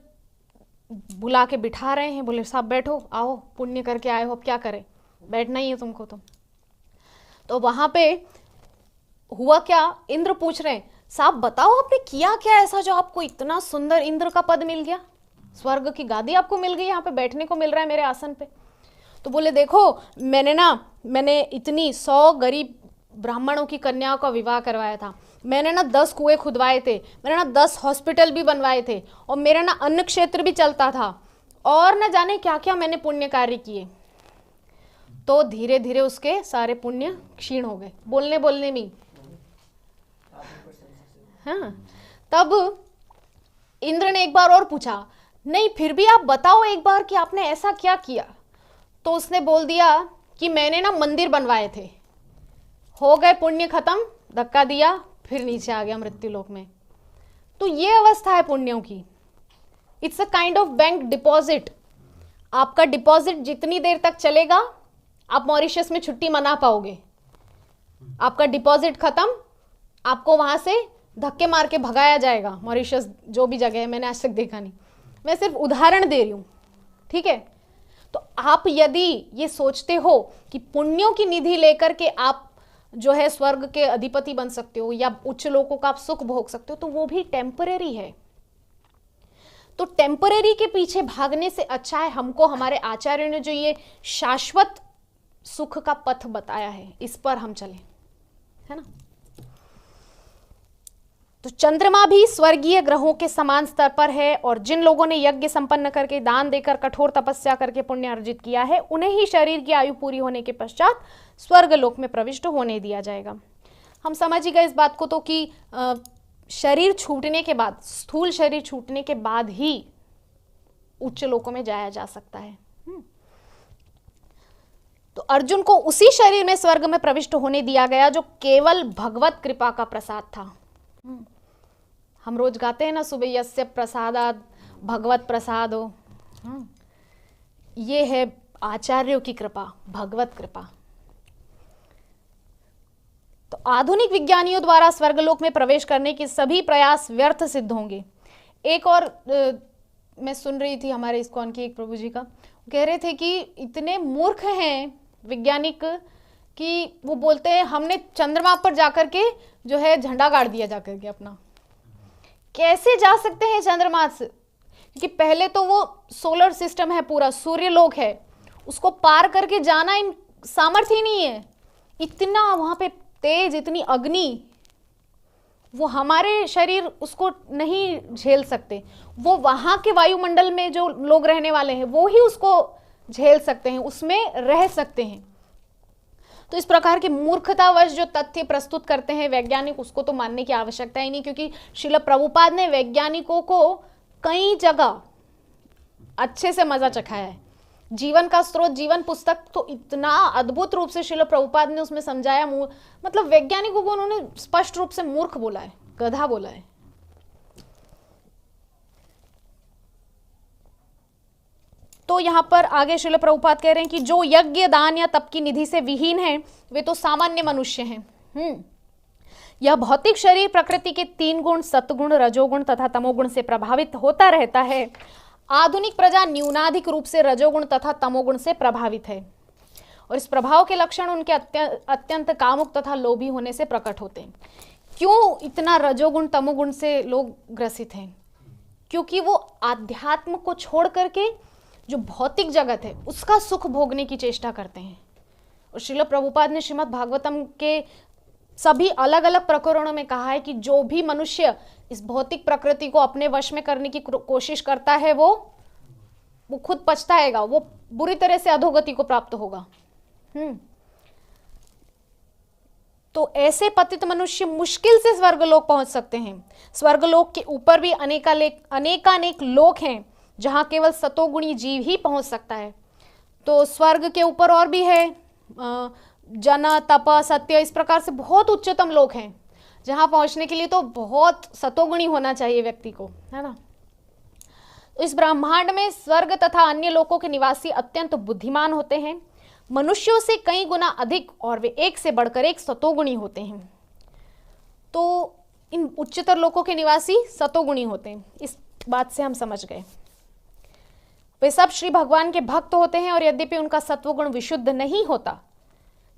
बुला के बिठा रहे हैं, बोले साहब बैठो, आओ पुण्य करके आए हो, अब क्या करें, बैठना ही है तुमको। तो वहां पे हुआ क्या, इंद्र पूछ रहे हैं, साहब बताओ आपने किया क्या ऐसा जो आपको इतना सुंदर इंद्र का पद मिल गया, स्वर्ग की गादी आपको मिल गई, यहाँ पे बैठने को मिल रहा है मेरे आसन पे। तो बोले देखो मैंने इतनी 100 गरीब ब्राह्मणों की कन्याओं का विवाह करवाया था, मैंने ना 10 कुएं खुदवाए थे, मैंने ना 10 हॉस्पिटल भी बनवाए थे, और मेरा ना अन्न क्षेत्र भी चलता था, और न जाने क्या क्या मैंने पुण्य कार्य किए। तो धीरे धीरे उसके सारे पुण्य क्षीण हो गए, बोलने बोलने में। हाँ, तब इंद्र ने एक बार और पूछा, नहीं फिर भी आप बताओ एक बार कि आपने ऐसा क्या किया। तो उसने बोल दिया कि मैंने ना मंदिर बनवाए थे, हो गए पुण्य खत्म, धक्का दिया, फिर नीचे आ गया मृत्युलोक में। तो ये अवस्था है पुण्यों की। It's a kind of bank deposit. आपका डिपॉजिट जितनी देर तक चलेगा आप मॉरिशस में छुट्टी मना पाओगे, आपका डिपॉजिट खत्म, आपको वहां से धक्के मार के भगाया जाएगा। मॉरिशस जो भी जगह है, मैंने आज तक देखा नहीं, मैं सिर्फ उदाहरण दे रही हूं, ठीक है। तो आप यदि ये सोचते हो कि पुण्यों की निधि लेकर के आप जो है स्वर्ग के अधिपति बन सकते हो या उच्च लोगों का आप सुख भोग सकते हो, तो वो भी टेम्परेरी है। तो टेम्परेरी के पीछे भागने से अच्छा है हमको हमारे आचार्यों ने जो ये शाश्वत सुख का पथ बताया है, इस पर हम चलें, है ना। तो चंद्रमा भी स्वर्गीय ग्रहों के समान स्तर पर है, और जिन लोगों ने यज्ञ संपन्न करके, दान देकर, कठोर तपस्या करके पुण्य अर्जित किया है, उन्हें ही शरीर की आयु पूरी होने के पश्चात स्वर्गलोक में प्रविष्ट होने दिया जाएगा। हम समझ ही गए इस बात को तो कि शरीर छूटने के बाद, स्थूल शरीर छूटने के बाद ही उच्च लोकों में जाया जा सकता है। तो अर्जुन को उसी शरीर में स्वर्ग में प्रविष्ट होने दिया गया जो केवल भगवत कृपा का प्रसाद था। हम रोज गाते हैं ना, सुबह यस्य प्रसादात् भगवत प्रसादो। ये है आचार्यों की कृपा, भगवत कृपा। तो आधुनिक विज्ञानियों द्वारा स्वर्गलोक में प्रवेश करने के सभी प्रयास व्यर्थ सिद्ध होंगे। एक और मैं सुन रही थी हमारे इस्कॉन की एक प्रभु जी का, कह रहे थे कि इतने मूर्ख हैं वैज्ञानिक कि वो बोलते हैं हमने चंद्रमा पर जाकर के जो है झंडा गाड़ दिया जाकर के अपना। कैसे जा सकते हैं चंद्रमा से, क्योंकि पहले तो वो सोलर सिस्टम है, पूरा सूर्यलोक है, उसको पार करके जाना इन सामर्थ्य ही नहीं है। इतना वहां पे तेज, इतनी अग्नि, वो हमारे शरीर उसको नहीं झेल सकते। वो वहां के वायुमंडल में जो लोग रहने वाले हैं वो ही उसको झेल सकते हैं, उसमें रह सकते हैं। तो इस प्रकार के मूर्खतावश जो तथ्य प्रस्तुत करते हैं वैज्ञानिक, उसको तो मानने की आवश्यकता ही नहीं, क्योंकि श्रील प्रभुपाद ने वैज्ञानिकों को कई जगह अच्छे से मजा चखाया है। जीवन का स्रोत, जीवन पुस्तक, तो इतना अद्भुत रूप से श्रील प्रभुपाद ने उसमें समझाया। मतलब वैज्ञानिकों को उन्होंने स्पष्ट रूप से मूर्ख बोला है, गधा बोला है। तो यहां पर आगे श्रील प्रभुपाद कह रहे हैं कि जो यज्ञ, दान या तप की निधि से विहीन है वे तो सामान्य मनुष्य हैं। यह भौतिक शरीर प्रकृति के 3 गुण, सतगुण, रजोगुण तथा तमोगुण से प्रभावित होता रहता है। आधुनिक प्रजा न्यूनाधिक रूप से रजोगुण तथा तमोगुण से प्रभावित है और इस प्रभाव के लक्षण उनके अत्यंत कामुक तथा लोभी होने से प्रकट होते हैं। क्यों इतना रजोगुण तमोगुण से लोग ग्रसित हैं? क्योंकि वो आध्यात्म को छोड़ करके जो भौतिक जगत है उसका सुख भोगने की चेष्टा करते हैं। और श्रील प्रभुपाद ने श्रीमद् भागवतम के सभी अलग अलग प्रकरणों में कहा है कि जो भी मनुष्य इस भौतिक प्रकृति को अपने वश में करने की कोशिश करता है वो खुद पछताएगा, वो बुरी तरह से अधोगति को प्राप्त होगा। तो ऐसे पतित मनुष्य मुश्किल से स्वर्गलोक पहुंच सकते हैं। स्वर्गलोक के ऊपर भी अनेकानेक लोक हैं जहां केवल सतोगुणी जीव ही पहुंच सकता है। तो स्वर्ग के ऊपर और भी है, जन, तप, सत्य, इस प्रकार से बहुत उच्चतम लोक हैं जहां पहुंचने के लिए तो बहुत सतोगुणी होना चाहिए व्यक्ति को, है ना। इस ब्रह्मांड में स्वर्ग तथा अन्य लोकों के निवासी अत्यंत बुद्धिमान होते हैं, मनुष्यों से कई गुना अधिक, और वे एक से बढ़कर एक सतोगुणी होते हैं। तो इन उच्चतर लोकों के निवासी सतोगुणी होते हैं, इस बात से हम समझ गए। वे सब श्री भगवान के भक्त होते हैं और यद्यपि उनका सत्वगुण विशुद्ध नहीं होता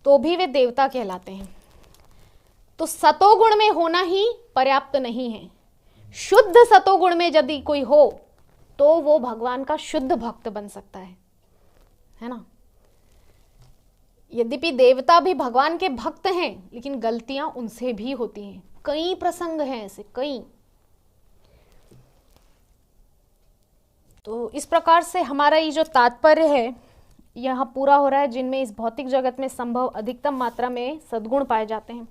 तो भी वे देवता कहलाते हैं। तो सतोगुण में होना ही पर्याप्त नहीं है, शुद्ध सतोगुण में यदि कोई हो तो वो भगवान का शुद्ध भक्त बन सकता है ना। यद्यपि देवता भी भगवान के भक्त हैं लेकिन गलतियां उनसे भी होती हैं। कई प्रसंग हैं ऐसे, कई। तो इस प्रकार से हमारा ये जो तात्पर्य है यहाँ पूरा हो रहा है, जिनमें इस भौतिक जगत में संभव अधिकतम मात्रा में सद्गुण पाए जाते हैं।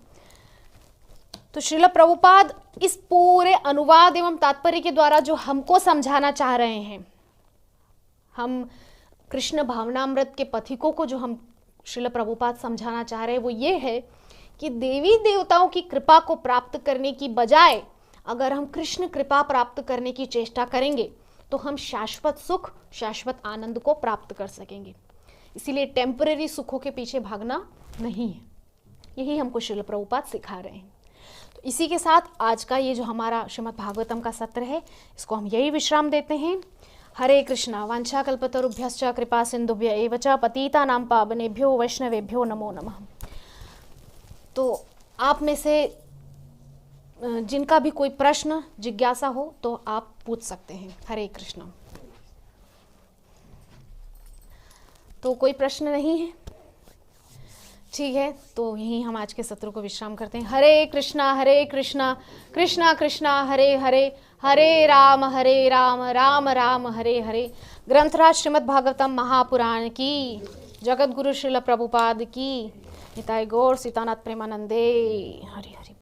तो श्रील प्रभुपाद इस पूरे अनुवाद एवं तात्पर्य के द्वारा जो हमको समझाना चाह रहे हैं, हम कृष्ण भावनामृत के पथिकों को जो हम श्रील प्रभुपाद समझाना चाह रहे हैं वो ये है कि देवी देवताओं की कृपा को प्राप्त करने की बजाय अगर हम कृष्ण कृपा प्राप्त करने की चेष्टा करेंगे तो हम शाश्वत सुख, शाश्वत आनंद को प्राप्त कर सकेंगे। इसीलिए टेम्परेरी सुखों के पीछे भागना नहीं है, यही हमको श्रील प्रभुपाद सिखा रहे हैं। तो इसी के साथ आज का ये जो हमारा श्रीमद् भागवतम का सत्र है इसको हम यही विश्राम देते हैं। हरे कृष्णा। वांछाकल्पतरुभ्यश्च कृपा सिंधुभ्य एव च पतितानां पावनेभ्यो वैष्णवेभ्यो नमो नमः। तो आप में से जिनका भी कोई प्रश्न जिज्ञासा हो तो आप पूछ सकते हैं। हरे कृष्णा। तो कोई प्रश्न नहीं है? ठीक है, तो यहीं हम आज के सत्र को विश्राम करते हैं। हरे कृष्णा कृष्णा कृष्णा हरे हरे, हरे राम राम राम हरे हरे। ग्रंथराज श्रीमद् भागवतम महापुराण की, जगत गुरु श्रील प्रभुपाद की, निताई गौर सीतानाथ प्रेमानंदे। हरे हरे।